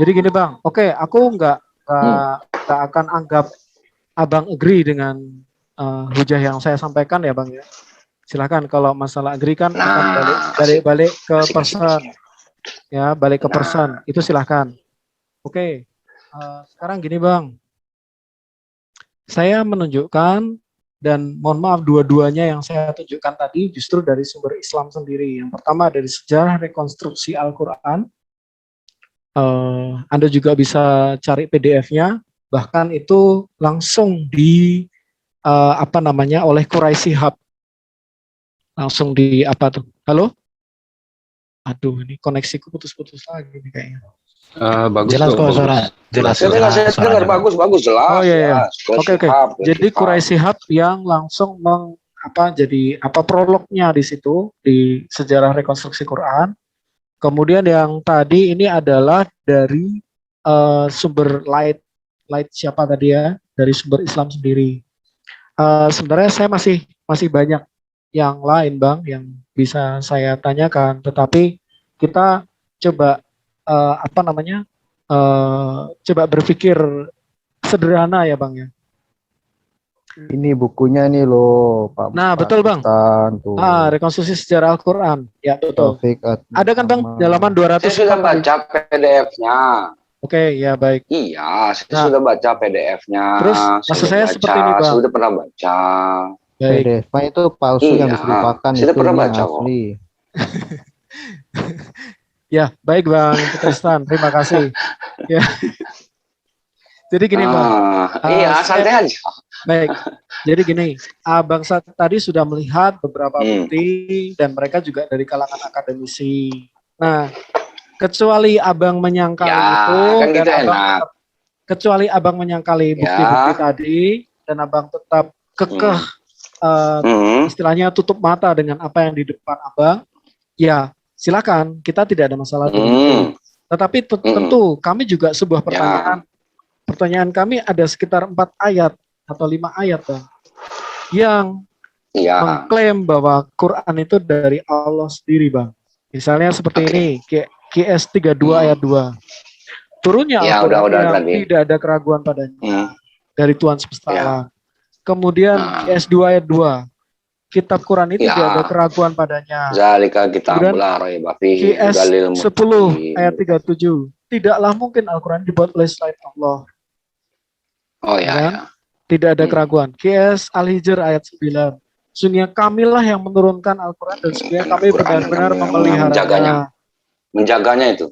Jadi gini, Bang. Oke, aku nggak akan anggap Abang agree dengan hujah yang saya sampaikan ya, Bang ya. Silakan kalau masalah agree kan akan balik ke person. Ya, balik ke person. Itu silakan. Oke. Sekarang gini, Bang. Saya menunjukkan dan mohon maaf dua-duanya yang saya tunjukkan tadi justru dari sumber Islam sendiri. Yang pertama dari sejarah rekonstruksi Al-Quran. Anda juga bisa cari PDF-nya. Bahkan itu langsung di oleh Quraisy Hub. Langsung di apa tuh? Halo? Aduh, ini koneksiku putus-putus lagi nih kayaknya. Bagus Jelas kok bagus. suara. Jelas. Saya dengar bagus jelas. Oh iya. Jelas. Oke. Jadi Quraisy Hub yang langsung jadi prolognya di situ di sejarah rekonstruksi Quran. Kemudian yang tadi ini adalah dari sumber light siapa tadi ya? Dari sumber Islam sendiri. Sebenarnya saya masih banyak yang lain, Bang, yang bisa saya tanyakan. Tetapi kita coba coba berpikir sederhana ya, Bang ya. Ini bukunya nih loh, Nah, betul Bang. Tuh. Rekonstruksi sejarah Al-Quran. Ya, betul. Taufik Ada kan Bang, halaman Saya 200. sudah baca PDF-nya. Oke, ya baik. Iya, saya Nah, sudah baca PDF-nya. terus maksud saya baca, seperti ini Bang. saya sudah pernah baca. Baik. PDF itu palsu yang Iya, diserupakan, saya itu pernah ini baca kok. asli. Ya, baik Bang Tristan, terima kasih. Ya. Jadi gini Bang. Iya, santai aja. Baik. Jadi gini, Abang tadi sudah melihat beberapa bukti dan mereka juga dari kalangan akademisi. Nah, kecuali Abang menyangkal itu kan dan kita Abang enak. kecuali Abang menyangkali bukti-bukti tadi dan Abang tetap kekeh istilahnya tutup mata dengan apa yang di depan Abang, ya silakan, kita tidak ada masalah dengan itu. Tetapi tentu kami juga sebuah pertanyaan kami ada sekitar 4 ayat atau 5 ayat Bang, yang mengklaim bahwa Quran itu dari Allah sendiri Bang. Misalnya seperti ini, QS 32 ayat 2. Turunnya Al-Quran yang tidak ada keraguan padanya dari Tuhan semesta alam. Kemudian QS 2 ayat 2. Kitab Quran itu tidak ada keraguan padanya. Zalika kitabul la raiba fihi QS hudalil 10 ayat 37. Tidaklah mungkin Al-Quran dibuat oleh selain Allah. Oh ya. Tidak ada keraguan. QS Al-Hijr ayat 9. Sungguh kamilah yang menurunkan Al-Quran dan sungguh kami benar-benar memeliharanya. Menjaganya itu.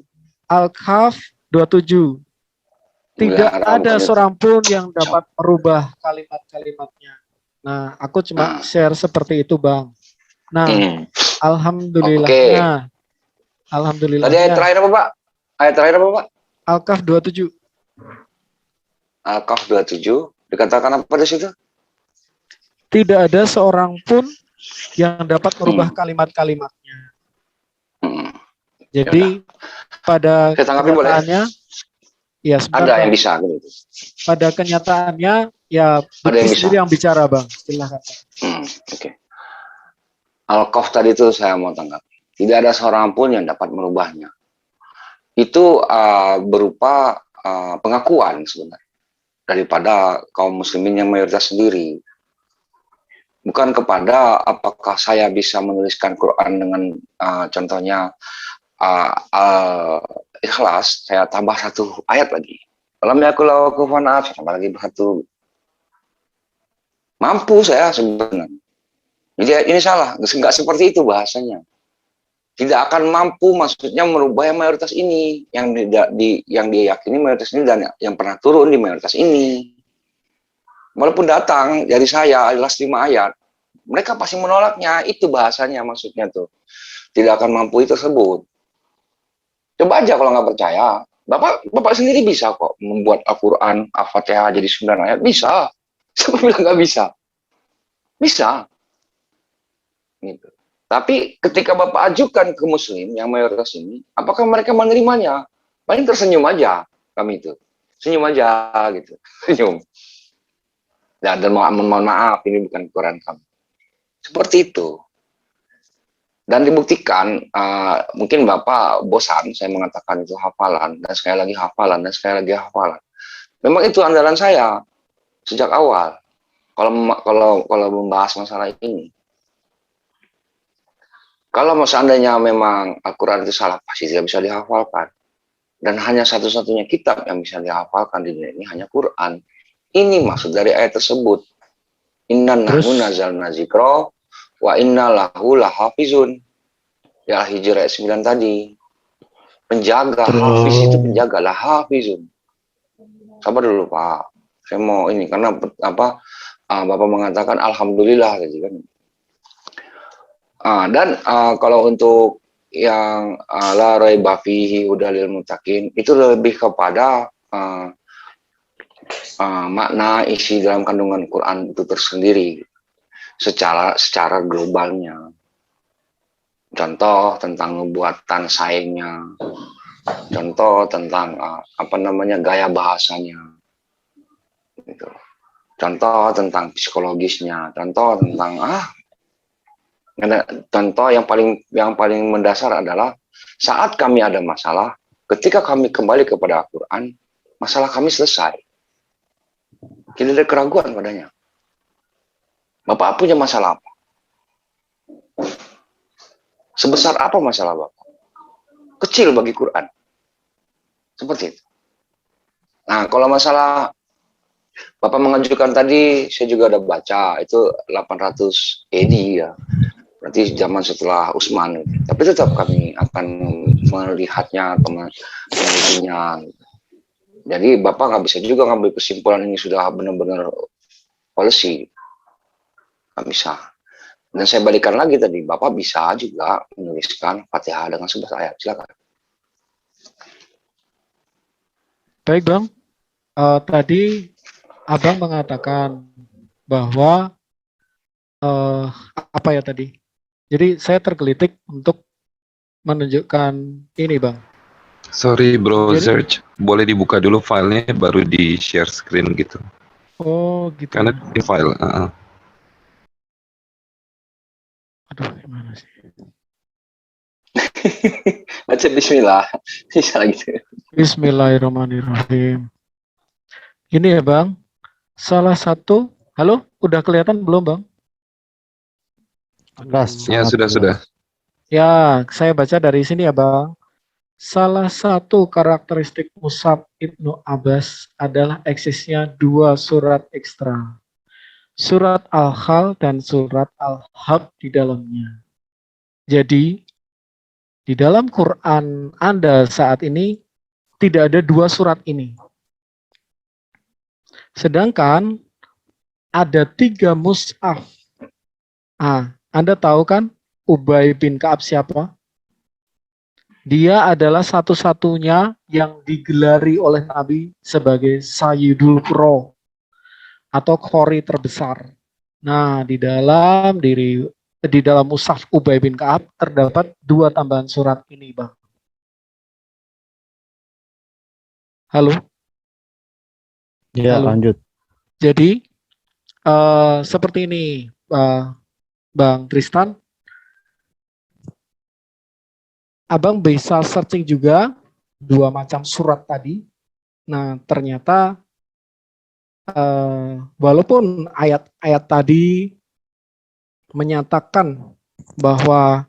Al-Kahf 27. Tidak ada seorang pun yang dapat merubah kalimat-kalimatnya. Nah, aku cuma share seperti itu, Bang. Nah, alhamdulillahnya. Alhamdulillah. Tadi ayat terakhir apa, Pak? Ayat terakhir apa, Pak? Al-Kahf 27. Al-Kahf 27. Dikatakan apa di situ? Tidak ada seorang pun yang dapat merubah kalimat-kalimatnya. Jadi pada kenyataannya, ya ada yang bisa gitu. Pada kenyataannya, ya bukti sendiri yang bicara, Bang. Silahkan. Oke. Al-Kahf tadi itu saya mau tanggapi. Tidak ada seorang pun yang dapat merubahnya. Itu berupa pengakuan sebenarnya daripada kaum muslimin yang mayoritas sendiri. Bukan kepada apakah saya bisa menuliskan Quran dengan contohnya Ikhlas, saya tambah 1 ayat lagi. Lam yakul lahu kufuwan ahad, saya tambah lagi 1. Mampu saya sebenarnya. Jadi ini salah, nggak seperti itu bahasanya. Tidak akan mampu, maksudnya merubah yang mayoritas ini, yang dia yakini mayoritas ini dan yang pernah turun di mayoritas ini. Walaupun datang dari saya adalah 5 ayat, mereka pasti menolaknya. Itu bahasanya maksudnya tuh. Tidak akan mampu itu tersebut. Coba aja kalau nggak percaya. Bapak sendiri bisa kok membuat Al-Quran, Al-Fatihah jadi 9 ayat. Bisa. Siapa bilang nggak bisa? Bisa. Gitu. Tapi ketika Bapak ajukan ke Muslim yang mayoritas ini, apakah mereka menerimanya? Paling tersenyum aja kami itu. Senyum aja gitu. Senyum. Dan mohon maaf, ini bukan Quran kami. Seperti itu. Dan dibuktikan, mungkin Bapak bosan saya mengatakan itu hafalan, dan sekali lagi hafalan, dan sekali lagi hafalan. Memang itu andalan saya sejak awal. Kalau membahas masalah ini. Kalau seandainya memang Al-Quran itu salah, pasti tidak bisa dihafalkan. Dan hanya satu-satunya kitab yang bisa dihafalkan di dunia ini hanya Quran. Ini maksud dari ayat tersebut. Inna nahnu nazzalna dzikra wa inna lahu lahafizun. Ya Hijr ayat 9 tadi. Penjaga, hafiz itu penjaga, lahafizun. Sabar dulu Pak. Saya mau ini karena Bapak mengatakan alhamdulillah gitu kan. Dan kalau untuk yang la raiba fihi hudalil muttaqin itu lebih kepada makna isi dalam kandungan Quran itu tersendiri secara globalnya. Contoh tentang nubuatan saingnya, contoh tentang gaya bahasanya, gitu. Contoh tentang psikologisnya, contoh tentang contoh yang paling mendasar adalah saat kami ada masalah, ketika kami kembali kepada Al-Quran, masalah kami selesai. Tidak ada keraguan padanya. Bapak punya masalah apa? Sebesar apa masalah Bapak? Kecil bagi Quran. Seperti itu. Nah, kalau masalah Bapak mengajukan tadi, saya juga ada baca, itu 800 AD ya. Berarti zaman setelah Utsman. Tapi tetap kami akan melihatnya atau menelitinya. Jadi Bapak nggak bisa juga ngambil kesimpulan ini sudah benar-benar policy. Nggak bisa. Dan saya balikan lagi tadi, Bapak bisa juga menuliskan Fatihah dengan 11 ayat. Silakan. Baik Bang, tadi Abang mengatakan bahwa apa ya tadi? Jadi saya tergelitik untuk menunjukkan ini Bang. Sorry bro, Jadi- search boleh dibuka dulu filenya baru di share screen gitu. Oh gitu. Karena di file. Aduh gimana sih? Baca Bismillah. Bisa lagi. Bismillahirrahmanirrahim. Ini ya Bang, salah satu, halo, udah kelihatan belum Bang? Ya sudah. Ya, saya baca dari sini ya Bang. Salah satu karakteristik Mushaf Ibnu Abbas adalah eksisnya dua surat ekstra. Surat Al-Hal dan surat Al-Haq di dalamnya. Jadi, di dalam Quran Anda saat ini tidak ada dua surat ini. Sedangkan ada 3 mushaf. Anda tahu kan Ubay bin Ka'ab siapa? Dia adalah satu-satunya yang digelari oleh Nabi sebagai Sayyidul Qura atau Qori terbesar. Nah, di dalam mushaf Ubay bin Ka'ab terdapat 2 tambahan surat ini, Bang. Halo? Ya, Halo. lanjut. Jadi, seperti ini, Bang Tristan. Abang bisa searching juga 2 macam surat tadi. Nah, ternyata walaupun ayat-ayat tadi menyatakan bahwa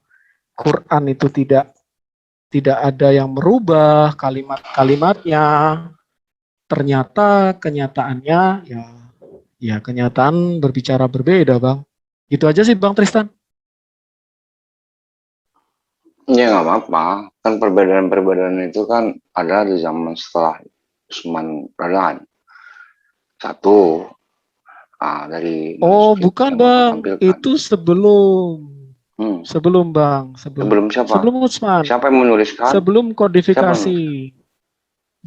Quran itu tidak ada yang merubah kalimat-kalimatnya, ternyata kenyataannya ya kenyataan berbicara berbeda, Bang. Itu aja sih, Bang Tristan. Ya nggak apa-apa. Kan perbedaan-perbedaan itu kan ada di zaman setelah Utsman Radan. Satu, dari Oh, manuskrip bukan, yang Bapak Bang. tampilkan. Itu sebelum Bang. Sebelum siapa? Sebelum Utsman. Siapa yang menuliskan? Sebelum Siapa kodifikasi.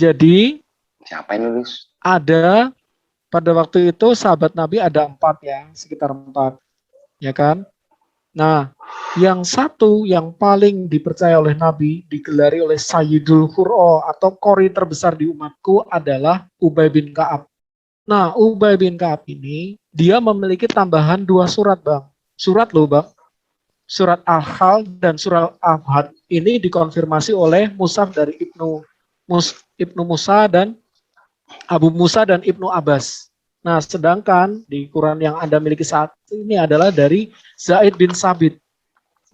Jadi, Siapa yang nulis? ada pada waktu itu sahabat Nabi ada 4 ya, sekitar 4. Ya kan? Nah, yang satu yang paling dipercaya oleh Nabi, digelari oleh Sayyidul Qura atau Qori terbesar di umatku adalah Ubay bin Ka'ab. Nah, Ubay bin Ka'ab ini, dia memiliki tambahan 2 surat, Bang. Surat loh, Bang. Surat Al-Hal dan surat Al-Had ini dikonfirmasi oleh mushaf dari Ibnu Musa dan Abu Musa dan Ibnu Abbas. Nah, sedangkan di Quran yang Anda miliki saat ini adalah dari Zaid bin Sabit.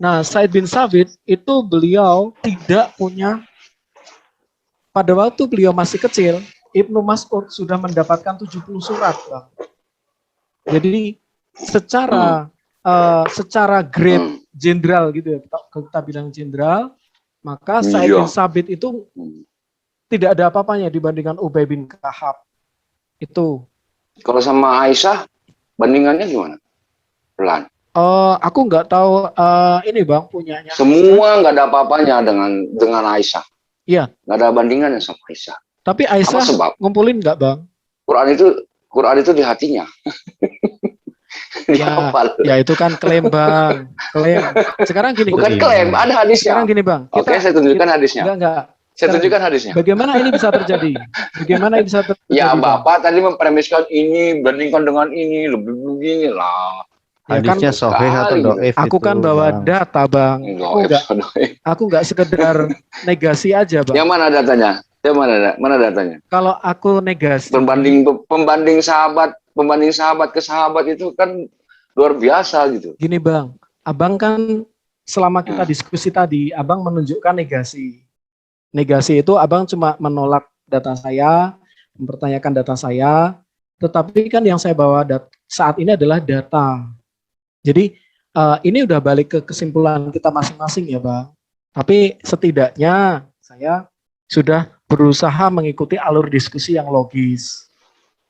Nah, Zaid bin Sabit itu beliau tidak punya, pada waktu beliau masih kecil, Ibnu Mas'ud sudah mendapatkan 70 surat, Bang. Jadi secara grade jenderal gitu ya, kita bilang jenderal, maka Zaid bin Sabit itu tidak ada apa-apanya dibandingkan Ubay bin Ka'ab. Itu. Kalau sama Aisyah, bandingannya gimana? Pelan. Aku nggak tahu ini Bang punyanya. Semua nggak ada apa-apanya dengan Aisyah. Iya. Nggak ada bandingannya sama Aisyah. Tapi Aisyah ngumpulin nggak Bang? Quran itu di hatinya. Ya itu kan klaim Bang. Klaim. Sekarang gini. Bukan klaim, ada hadisnya. Sekarang gini Bang. Oke, saya tunjukkan hadisnya. Enggak. Saya tunjukkan hadisnya. Bagaimana ini bisa terjadi? Ya, Bapak tadi mempremiskan ini, bandingkan dengan ini, lebih begini lah. Hadisnya sahih atau dhaif? Aku kan bawa data, Bang. Aku nggak sekedar negasi aja, Bang. Yang mana datanya? Mana datanya? Kalau aku negasi. Pembanding sahabat ke sahabat itu kan luar biasa gitu. Gini Bang, Abang kan selama kita diskusi tadi, Abang menunjukkan negasi. Negasi itu Abang cuma menolak data saya, mempertanyakan data saya, tetapi kan yang saya bawa saat ini adalah data. Jadi ini udah balik ke kesimpulan kita masing-masing ya Bang. Tapi setidaknya saya sudah berusaha mengikuti alur diskusi yang logis.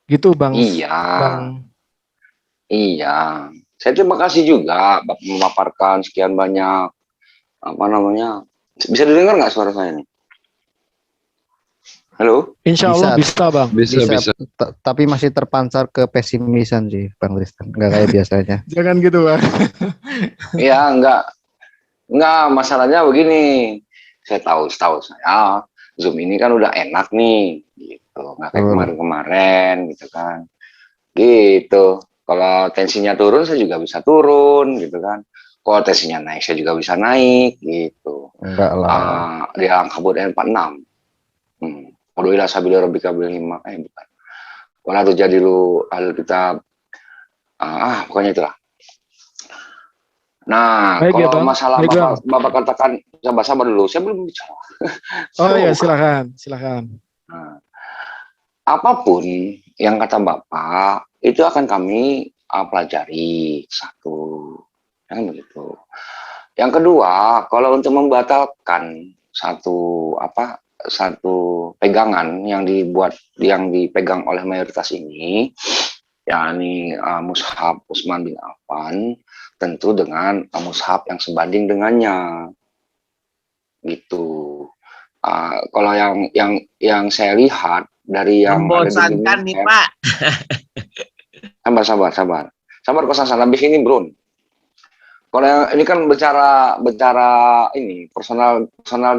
Gitu Bang. Iya, Bang. iya. Saya terima kasih juga Bapak memaparkan sekian banyak apa namanya. Bisa didengar nggak suara saya nih? Halo? Insya Allah bisa Bang. Bisa. Tapi masih terpancar ke pesimisan sih Bang Tristan, nggak kayak biasanya. Jangan gitu Bang. Iya, enggak, masalahnya begini. Saya setahu saya Zoom ini kan udah enak nih, gitu. Nggak kayak kemarin-kemarin, gitu kan. Gitu. Kalau tensinya turun, saya juga bisa turun, gitu kan. Kalau tensinya naik, saya juga bisa naik, gitu. Enggak lah. Di angka buat 46. Waduhilah sabila rabbika bil himma. Bukan. Wala terjadi lu ahli kitab. Pokoknya itulah. Nah, Baik, kalau ya, Bang. masalah Baik, Bapak katakan, sabar dulu, saya belum bicara. Oh ya, silakan. Nah, apapun yang kata Bapak, itu akan kami pelajari, satu. Yang begitu. Yang kedua, kalau untuk membatalkan satu pegangan yang dipegang oleh mayoritas ini, yakni mushaf Utsman bin Affan, tentu dengan mushaf yang sebanding dengannya, gitu. Kalau yang saya lihat dari yang membosankan nih Pak. Sabar kosan habis ini bro. Kalau yang ini kan bicara ini personal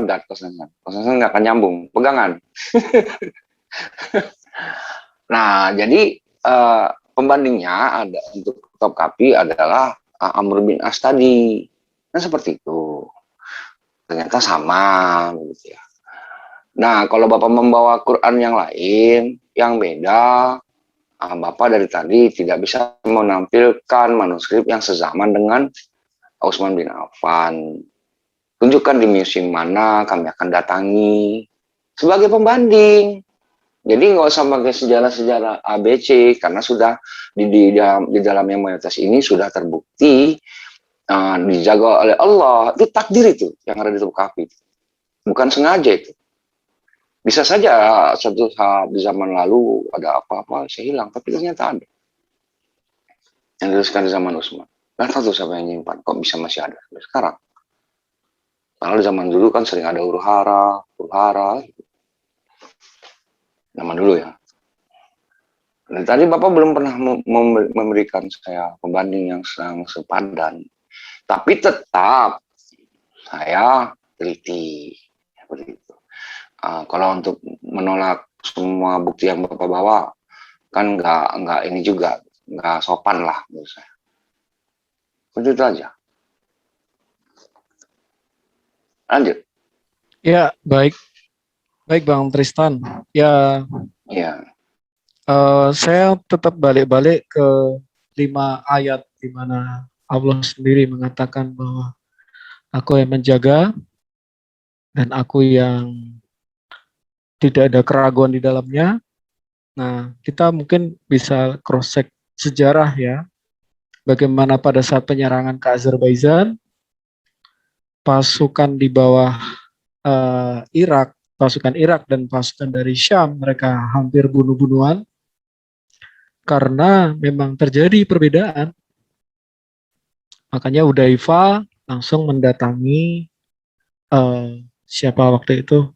dat kosan nggak akan nyambung pegangan. Nah jadi pembandingnya ada untuk top kapi adalah Amr bin As tadi, kan seperti itu. Ternyata sama, begitu ya. Nah, kalau Bapak membawa Quran yang lain, yang beda, Bapak dari tadi tidak bisa menampilkan manuskrip yang sezaman dengan Utsman bin Affan. Tunjukkan di museum mana kami akan datangi sebagai pembanding. Jadi nggak usah pakai sejarah-sejarah ABC karena sudah di dalam yang mayoritas ini sudah terbukti dijaga oleh Allah. Itu takdir itu yang ada di tubuh kafi. Bukan sengaja itu. Bisa saja suatu saat di zaman lalu ada apa-apa saya hilang, tapi ternyata ada. Yang dituliskan di zaman Utsman. Dan tahu siapa yang nyimpan, kok bisa masih ada sampai sekarang. Karena di zaman dulu kan sering ada huru-hara. Zaman dulu ya. Dan tadi Bapak belum pernah memberikan saya pembanding yang sangat sepadan. Tapi tetap saya teliti. Seperti itu. Kalau untuk menolak semua bukti yang Bapak bawa, kan nggak ini juga, nggak sopan lah menurut saya. Seperti itu aja. Lanjut. Ya, baik Bang Tristan. Ya. Saya tetap balik ke 5 ayat di mana Allah sendiri mengatakan bahwa aku yang menjaga dan aku yang tidak ada keraguan di dalamnya. Nah, kita mungkin bisa cross-check sejarah ya. Bagaimana pada saat penyerangan ke Azerbaijan, pasukan di bawah pasukan Irak dan pasukan dari Syam, mereka hampir bunuh-bunuhan karena memang terjadi perbedaan. Makanya Hudzaifah langsung mendatangi siapa waktu itu,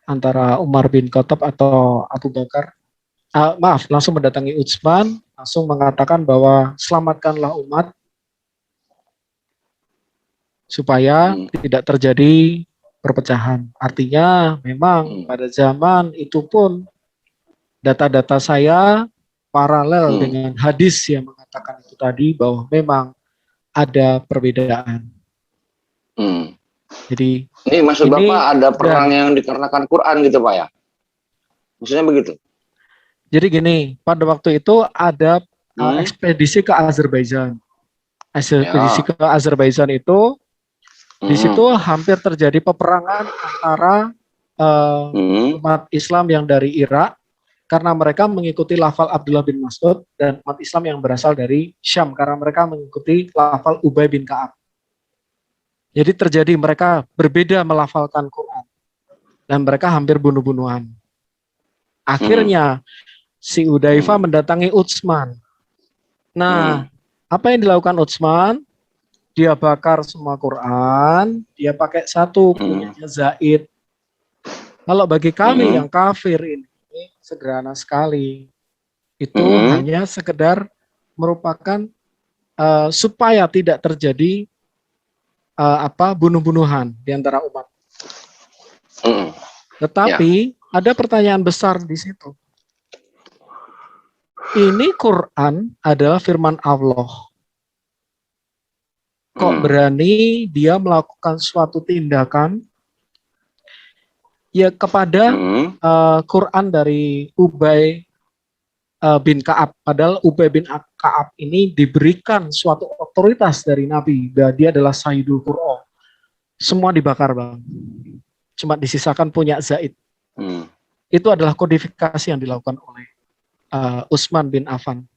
antara Umar bin Khattab atau Abu Bakar. Langsung mendatangi Utsman, langsung mengatakan bahwa selamatkanlah umat supaya tidak terjadi perpecahan. Artinya memang pada zaman itu pun data-data saya paralel dengan hadis yang mengatakan itu tadi bahwa memang ada perbedaan. Jadi ini maksud Bapak ada perang yang dikarenakan Quran gitu Pak ya? Maksudnya begitu? Jadi gini, pada waktu itu ada ekspedisi ke Azerbaijan. ekspedisi ke Azerbaijan itu, di situ hampir terjadi peperangan antara umat Islam yang dari Irak, karena mereka mengikuti lafal Abdullah bin Mas'ud, dan umat Islam yang berasal dari Syam karena mereka mengikuti lafal Ubay bin Ka'ab. Jadi terjadi mereka berbeda melafalkan Quran dan mereka hampir bunuh-bunuhan. Akhirnya si Hudzaifah mendatangi Utsman. Nah, apa yang dilakukan Utsman? Dia bakar semua Quran, dia pakai satu punyanya Zaid. Kalau bagi kami yang kafir ini sederhana sekali. Itu hanya sekedar merupakan supaya tidak terjadi bunuh-bunuhan di antara umat. Tetapi ada pertanyaan besar di situ. Ini Quran adalah firman Allah. Kok berani dia melakukan suatu tindakan ya kepada Quran dari Ubay bin Ka'ab. Padahal Ubay bin Ka'ab ini diberikan suatu otoritas dari Nabi. Dia adalah Sayyidul Qur'an. Semua dibakar, Bang. Cuma disisakan punya Zaid. Itu adalah kodifikasi yang dilakukan oleh Utsman bin Affan.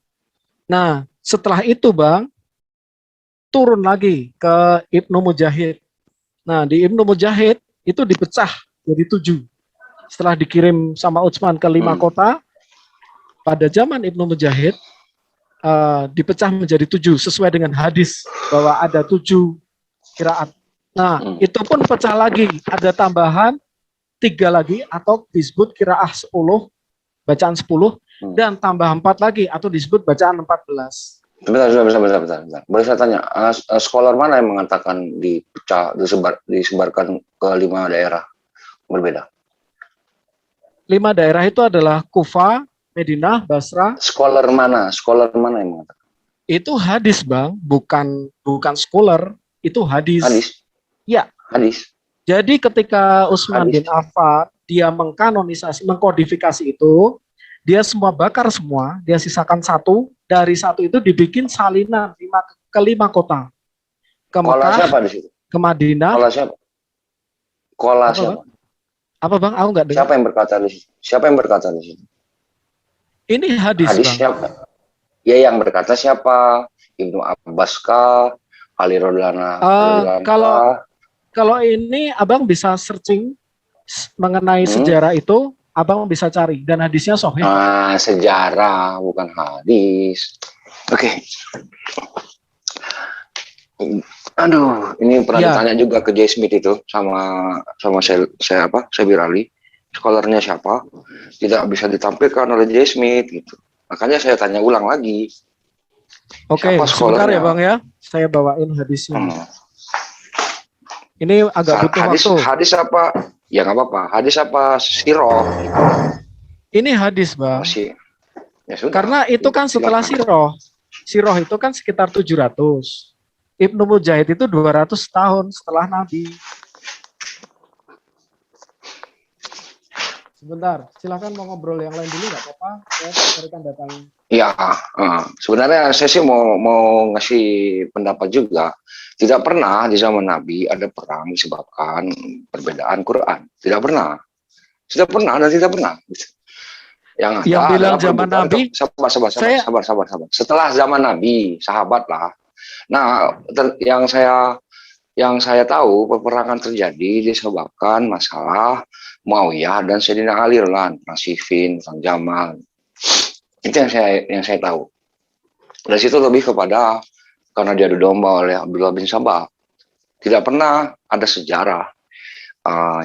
Nah, setelah itu, Bang, turun lagi ke Ibnu Mujahid. Nah, di Ibnu Mujahid itu dipecah jadi 7. Setelah dikirim sama Utsman ke 5 kota, pada zaman Ibnu Mujahid dipecah menjadi 7 sesuai dengan hadis bahwa ada 7 qiraat. Nah, itu pun pecah lagi, ada tambahan 3 lagi atau disebut qiraah 10, bacaan 10 dan tambah 4 lagi atau disebut bacaan 14. Bentar. Boleh saya tanya, scholar mana yang mengatakan disebarkan ke 5 daerah berbeda? 5 daerah itu adalah Kufah, Madinah, Basra. Scholar mana yang mengatakan? Itu hadis, Bang, bukan scholar, itu hadis. Hadis? Ya. Hadis. Jadi ketika Utsman bin Affan dia mengkodifikasi itu, dia semua bakar semua, dia sisakan 1, dari 1 itu dibikin salinan ke 5 kota. Ke Mekah, siapa di situ? ke Madinah. Kola siapa? Siapa? Apa, Bang? Aku nggak dengar. Siapa yang berkata di situ? Ini hadis, Bang. Siapa? Ya, yang berkata siapa? Ibnu Abbas kah? Ali Rodlana? Kalau ini Abang bisa searching mengenai sejarah itu, Abang bisa cari dan hadisnya sahih. Sejarah bukan hadis. Oke. Aduh, ini pernah ditanya juga ke Jay Smith itu sama saya Sabir Ali. Scholarnya siapa? Tidak bisa ditampilkan oleh Jay Smith gitu. Makanya saya tanya ulang lagi. Oke, sebentar ya, Bang ya. Saya bawain hadisnya. Ini agak butuh waktu. Hadis apa? Ya nggak apa-apa. Hadis apa siroh? Ini hadis, Bang. Ya sudah. Karena itu kan setelah siroh. Siroh itu kan sekitar 700. Ibnu Mujahid itu 200 tahun setelah Nabi. Sebentar, silakan mau ngobrol yang lain dulu nggak apa-apa. Saya carikan datanya. Ya, sebenarnya saya sih mau ngasih pendapat juga. Tidak pernah di zaman Nabi ada perang disebabkan perbedaan Quran. Tidak pernah dan tidak pernah. Yang bilang zaman Nabi. Sabar. Setelah zaman Nabi, sahabat lah. Nah, yang saya tahu peperangan terjadi disebabkan masalah Muawiyah dan Sayyidina Ali lah, perang Siffin, perang Jamal. Itu yang saya tahu. Dari situ lebih kepada karena dia adu domba oleh Abdullah bin Sabah. Tidak pernah ada sejarah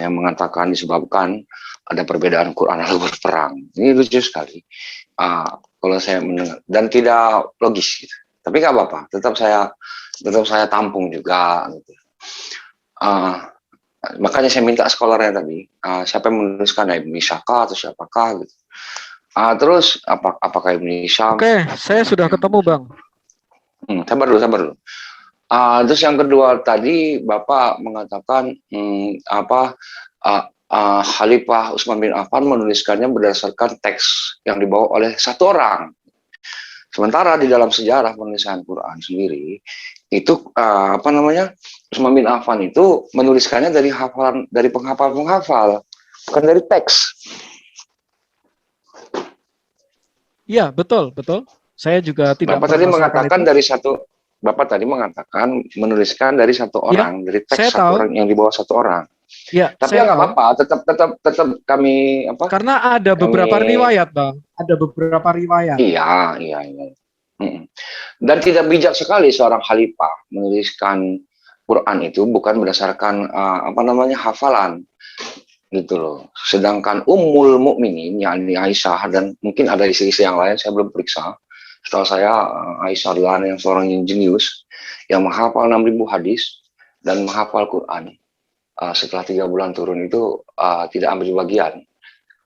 yang mengatakan disebabkan ada perbedaan Quran lalu berperang. Ini lucu sekali. Kalau saya mendengar dan tidak logis gitu. Tapi nggak apa-apa, tetap saya tampung juga gitu. Makanya saya minta scholarnya tadi, siapa yang menuliskan Ibnu Isyaka atau siapakah gitu. Terus apakah Ibnu Isyam? Oke, saya sudah ketemu, Bang. Sabar dulu. Terus yang kedua tadi Bapak mengatakan Khalifah Utsman bin Affan menuliskannya berdasarkan teks yang dibawa oleh 1 orang. Sementara di dalam sejarah penulisan Quran sendiri itu apa namanya, Utsman bin Affan itu menuliskannya dari hafalan, dari penghafal, bukan dari teks. Iya, betul, betul. Saya juga tidak Bapak tadi mempermasalahkan mengatakan itu. dari satu, Bapak tadi mengatakan menuliskan dari satu Ya, orang, dari saya teks satu tahu. orang yang di bawah satu orang. Ya, Tapi saya ya nggak tahu. apa-apa, tetap kami apa? Karena ada beberapa riwayat, Bang. Ada beberapa riwayat. Iya. Dan tidak bijak sekali seorang khalifah menuliskan Quran itu bukan berdasarkan apa namanya, hafalan gitu loh. Sedangkan Ummul Mukminin yakni Aisyah, dan mungkin ada istri-istri yang lain, saya belum periksa. Setahu saya Aisyah adalah yang seorang yang jenius yang menghafal 6.000 hadis dan menghafal Quran. Setelah 3 bulan turun itu tidak ambil bagian.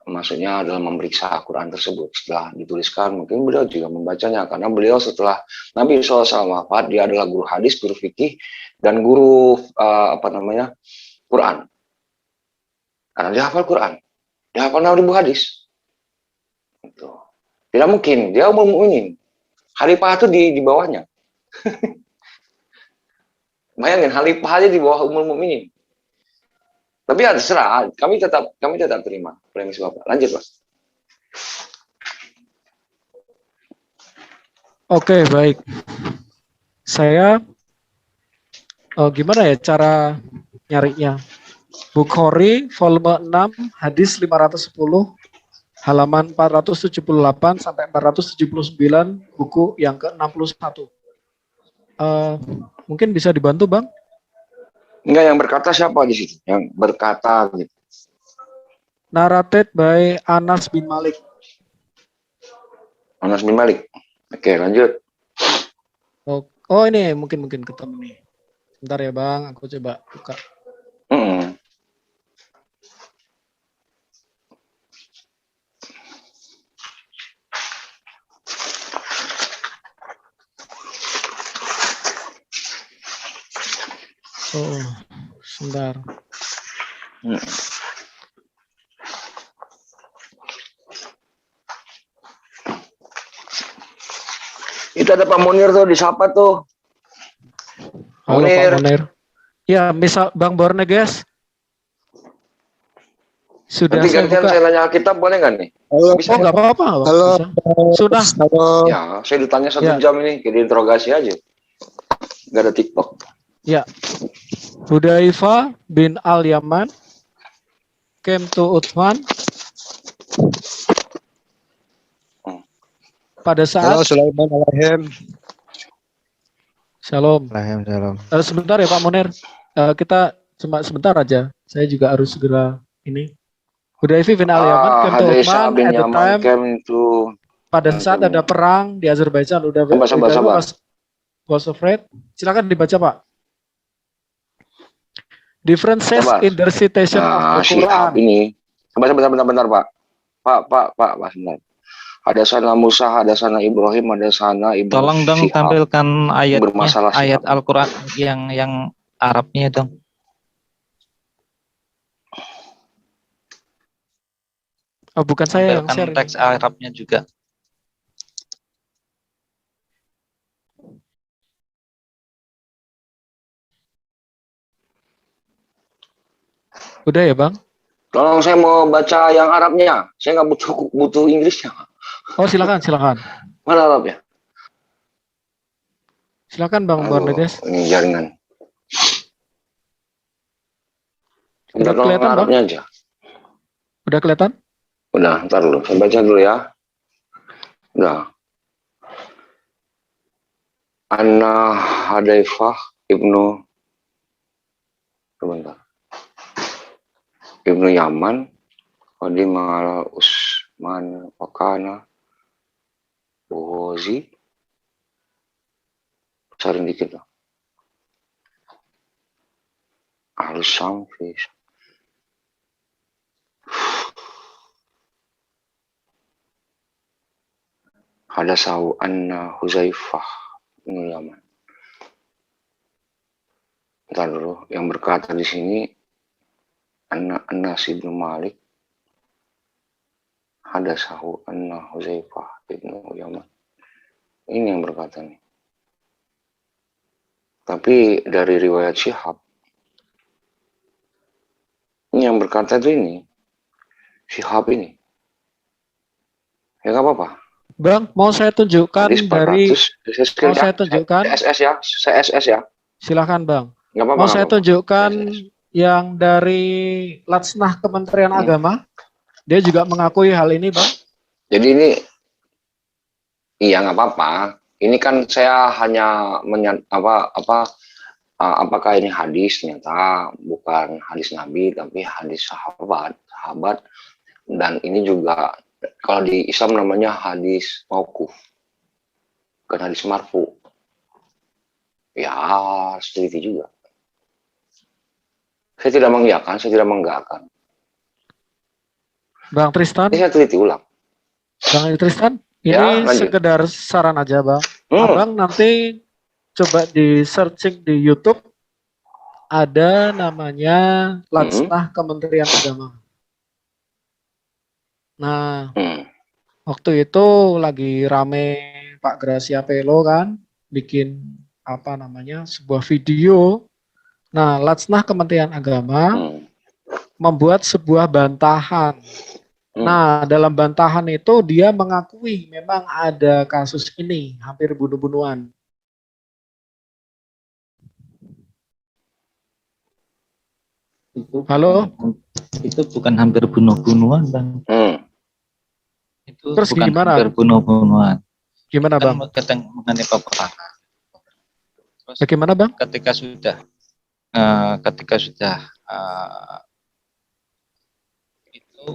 Maksudnya adalah memeriksa Quran tersebut. Setelah dituliskan, mungkin beliau juga membacanya, karena beliau setelah Nabi SAW wafat, dia adalah guru hadis, guru fikih, dan guru apa namanya, Quran. Karena dia hafal Quran, dia hafal 6.000 hadis. Gitu. Tidak mungkin, dia Ummul Mukminin. Khalifah itu di bawahnya. Bayangin, Khalifah aja di bawah Ummul Mukminin. Tapi ya terserah, kami tetap terima premis Bapak. Lanjut, Mas. Oke, baik. Saya gimana ya cara nyarinya? Bukhari volume 6 hadis 510 halaman 478 sampai 479 buku yang ke-61. Mungkin bisa dibantu, Bang? Enggak, yang berkata siapa di situ? Yang berkata gitu. Narrated by Anas bin Malik. Anas bin Malik. Oke, lanjut. Oh, ini mungkin ketemu nih. Bentar ya, Bang, aku coba buka. Oh, sebentar. Itu ada Pak Munir tuh, disapa tuh. Halo Pak Munir. Ya, misal Bang Borne, guys. Sudah nanti saya gantian buka. saya nanya Alkitab, boleh nggak nih? Halo. Bisa? Oh, nggak apa-apa. Halo. Sudah. Halo. Ya, saya ditanya 1 jam ini, jadi interogasi aja. Nggak ada TikTok. Ya. Hudzaifah bin Al-Yaman came to Uthman pada saat Halo, Sulaiman alaihim. Shalom. Shalom. Sebentar ya Pak Munir. Kita cuma sebentar aja. Saya juga harus segera ini. Hudzaifah bin Al-Yaman came to Uthman at the time. Pada saat ada perang di Azerbaijan. Sabar. Was afraid. Silakan dibaca, Pak. Differences in the recitation of the Quran. Ini. Bentar, Pak. Pak, sebentar. Ada sana Musa, ada sana Ibrahim, ada sana Ibrahim. Tolong dong tampilkan ayatnya, ayat Sihab. Al-Quran yang Arabnya dong. Oh, bukan saya yang Tampilkan share. Teks Arabnya juga. Udah ya, Bang? Tolong, saya mau baca yang Arabnya. Saya nggak butuh Inggrisnya. Oh, silakan. Mana Arabnya? Silakan Bang Borne, guys. Ini jaringan. Udah kelihatan, Bang? Arabnya aja. Udah kelihatan? Udah, ntar dulu. Saya baca dulu ya. Udah. Anna Hudzaifah Ibnu Yaman qadim ala Utsman wakana Buhozi. Saring dikit lah. Ahlus Syam fi hadasahu anna Hudzaifah bin Yaman. Ntar dulu, yang berkata di sini Anas bin Malik hadasahu anna Hudzaifah bin Yaman. Ini yang berkata nih. Tapi dari riwayat Syihab, ini yang berkata itu ini, Syihab ini. Ya nggak apa-apa. Bang, mau saya tunjukkan Hadis dari 400, mau saya tunjukkan. SS ya, saya SS ya. Silakan Bang. Nggak apa-apa. Mau saya tunjukkan SS. yang dari Latsnah Kementerian Agama. Dia juga mengakui hal ini, Bang. Jadi ini, iya nggak apa-apa. Ini kan saya hanya apakah ini hadis, ternyata bukan hadis Nabi tapi hadis sahabat, dan ini juga kalau di Islam namanya hadis mauquf, bukan hadis marfu. Ya, harus teliti juga. Saya tidak mengiyakan, saya tidak menggakkan. Bang Tristan. Ini saya teliti ulang. Bang Tristan, ini sekedar saran aja, Bang. Abang nanti coba di searching di YouTube, ada namanya Latsnah Kementerian Agama. Nah, waktu itu lagi rame Pak Gracia Pelo kan, bikin apa namanya, sebuah video. Nah, Latsnah Kementerian Agama membuat sebuah bantahan. Nah, dalam bantahan itu dia mengakui memang ada kasus ini, hampir bunuh-bunuhan. Halo? Itu bukan hampir bunuh-bunuhan, Bang. Itu terus bukan gimana? hampir bunuh-bunuhan. Gimana, Bang? Kita mengenai peperangan. Terus bagaimana, Bang? Ketika sudah itu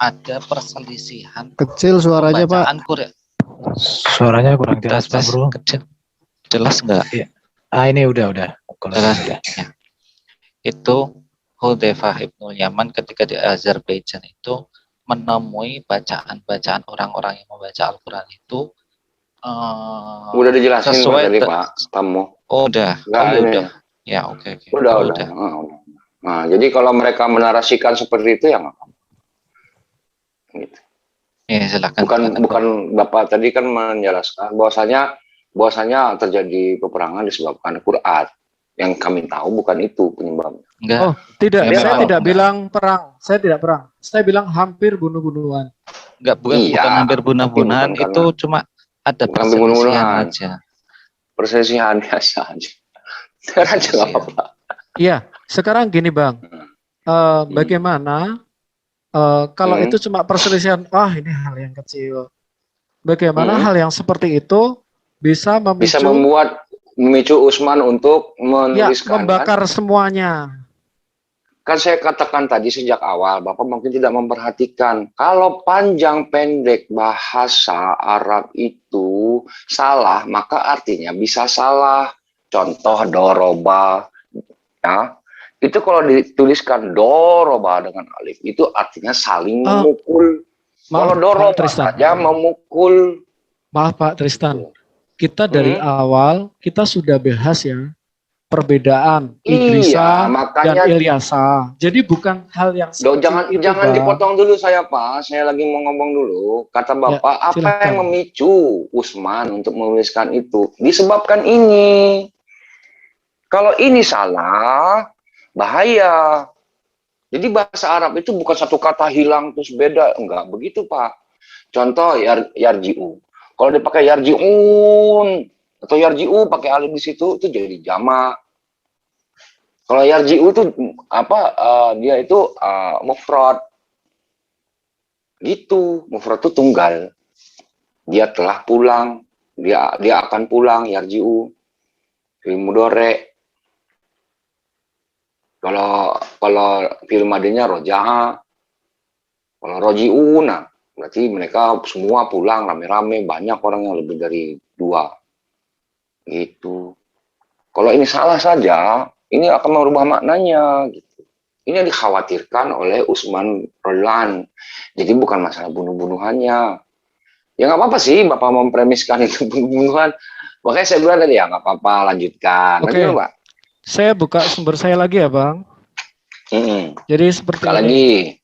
ada perselisihan kecil suaranya, Pak. Suaranya kurang jelas, Pak Bro. Kecil. Jelas nggak? Ya. Ini udah. Jelas. Ya. Itu Hudzaifah Ibnul Yaman ketika di Azerbaijan itu menemui bacaan-bacaan orang-orang yang membaca Al-Quran itu udah dijelasin sesuai tadi Pak Tamu. Oh, udah. Udah. Ya, oke. Udah. Nah, jadi kalau mereka menarasikan seperti itu ya nggak apa-apa. Gitu. Ya, silakan. Bukan Bapak tadi kan menjelaskan bahwasanya terjadi peperangan disebabkan Quran. Yang kami tahu bukan itu penyebabnya. Enggak. Oh, tidak. Ya, saya tidak bilang perang. Saya tidak perang. Saya bilang hampir bunuh-bunuhan. Enggak, bukan hampir bunuh-bunuhan. Itu cuma ada perselisihan aja. Perselisihan biasa aja. Aja nggak apa-apa. Iya. Sekarang gini, Bang. Bagaimana kalau itu cuma perselisihan? Ini hal yang kecil. Bagaimana hal yang seperti itu bisa memicu Usman untuk menuliskan, membakar semuanya. Kan saya katakan tadi sejak awal, Bapak mungkin tidak memperhatikan. Kalau panjang pendek bahasa Arab itu salah, maka artinya bisa salah. Contoh doroba, ya. Itu kalau dituliskan doroba dengan alif, itu artinya saling memukul. Kalau doroba saja memukul. Maaf Pak Tristan. Kita dari awal kita sudah bahas ya perbedaan Idrisa dan Ilyasa. Jadi bukan hal yang jangan dipotong dulu saya Pak. Saya lagi mau ngomong dulu. Kata Bapak apa yang memicu Usman untuk menuliskan itu? Disebabkan ini. Kalau ini salah bahaya. Jadi bahasa Arab itu bukan satu kata hilang terus beda, enggak begitu Pak. Contoh yarji'u. Kalau dipakai yarji'un atau yarji'u pakai alif di situ itu jadi jamak. Kalau yarji'u itu dia itu mufrad. Gitu, mufrad itu tunggal. Dia telah pulang, dia akan pulang yarji'u. Fi'il mudhari'. Kalau fi'il madinya roja'a. Kalau roji'una berarti mereka semua pulang rame-rame, banyak orang yang lebih dari 2. Gitu. Kalau ini salah saja, ini akan merubah maknanya. Gitu. Ini yang dikhawatirkan oleh Usman Rolan. Jadi bukan masalah bunuh-bunuhannya. Ya nggak apa-apa sih, Bapak mempremiskan itu bunuh-bunuhan. Makanya saya bilang tadi ya nggak apa-apa, lanjutkan. Oke. Pak. Saya buka sumber saya lagi ya, Bang. Jadi seperti ini. Lagi.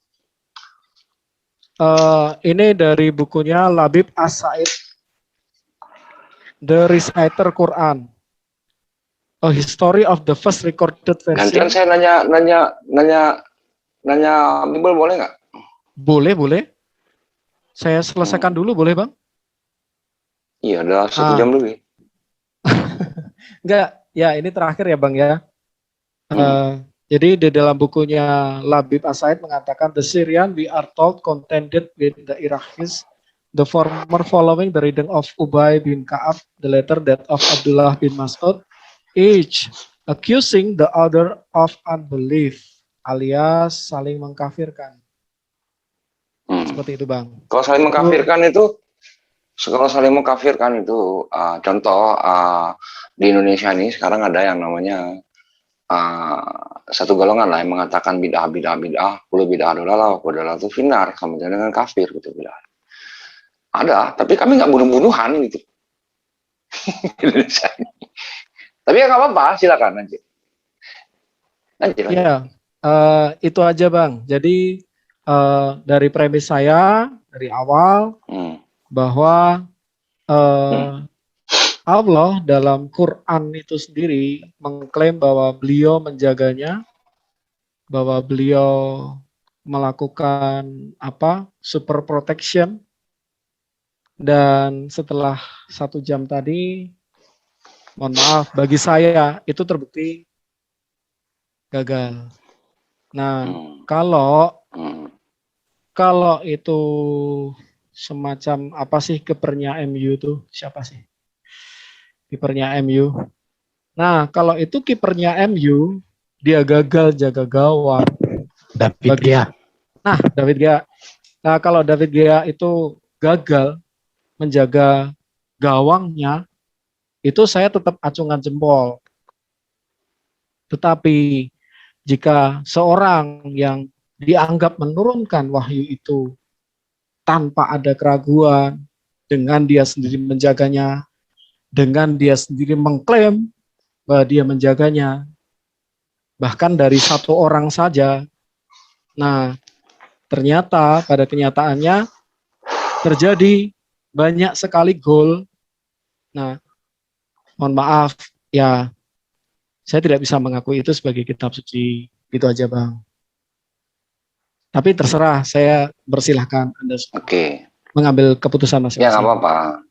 Ini dari bukunya Labib As-Said. The Reciter Quran. A history of the first recorded Gantian version. saya nanya Bible boleh nggak? Boleh. Saya selesaikan dulu, boleh Bang? Iya, udah 1 jam lebih. Enggak, ya ini terakhir ya Bang ya. Jadi di dalam bukunya Labib As-Said mengatakan the Syrian we are told contended with the Iraqis, the former following the reading of Ubay bin Ka'ab, the latter that of Abdullah bin Mas'ud, each accusing the other of unbelief, alias saling mengkafirkan. Seperti itu Bang. Kalau saling mengkafirkan itu, contoh di Indonesia ini sekarang ada yang namanya satu golongan lah yang mengatakan bid'ah, kullu bid'ah dolalah, wa itu finar, sama dengan kafir gitu bilang. Ada, tapi kami nggak bunuh-bunuhan gitu. Indonesia ini. Tapi ya nggak apa-apa, silakan lanjut. Ya, itu aja Bang. Jadi dari premis saya dari awal bahwa Allah dalam Quran itu sendiri mengklaim bahwa beliau menjaganya, bahwa beliau melakukan super protection, dan setelah 1 jam tadi, mohon maaf, bagi saya itu terbukti gagal. Nah, kalau itu semacam apa sih kipernya MU tuh, siapa sih? Kipernya MU. Nah, kalau itu kipernya MU, dia gagal jaga gawang. David Gea. David Gea. Nah, kalau David Gea itu gagal menjaga gawangnya, itu saya tetap acungan jempol. Tetapi jika seorang yang dianggap menurunkan wahyu itu tanpa ada keraguan, dengan dia sendiri menjaganya, dengan dia sendiri mengklaim bahwa dia menjaganya, bahkan dari 1 orang saja. Nah, ternyata pada kenyataannya terjadi banyak sekali gol. Nah, mohon maaf, ya saya tidak bisa mengakui itu sebagai kitab suci. Itu aja Bang. Tapi terserah, saya persilahkan Anda mengambil keputusan masing-masing. Ya nggak apa-apa.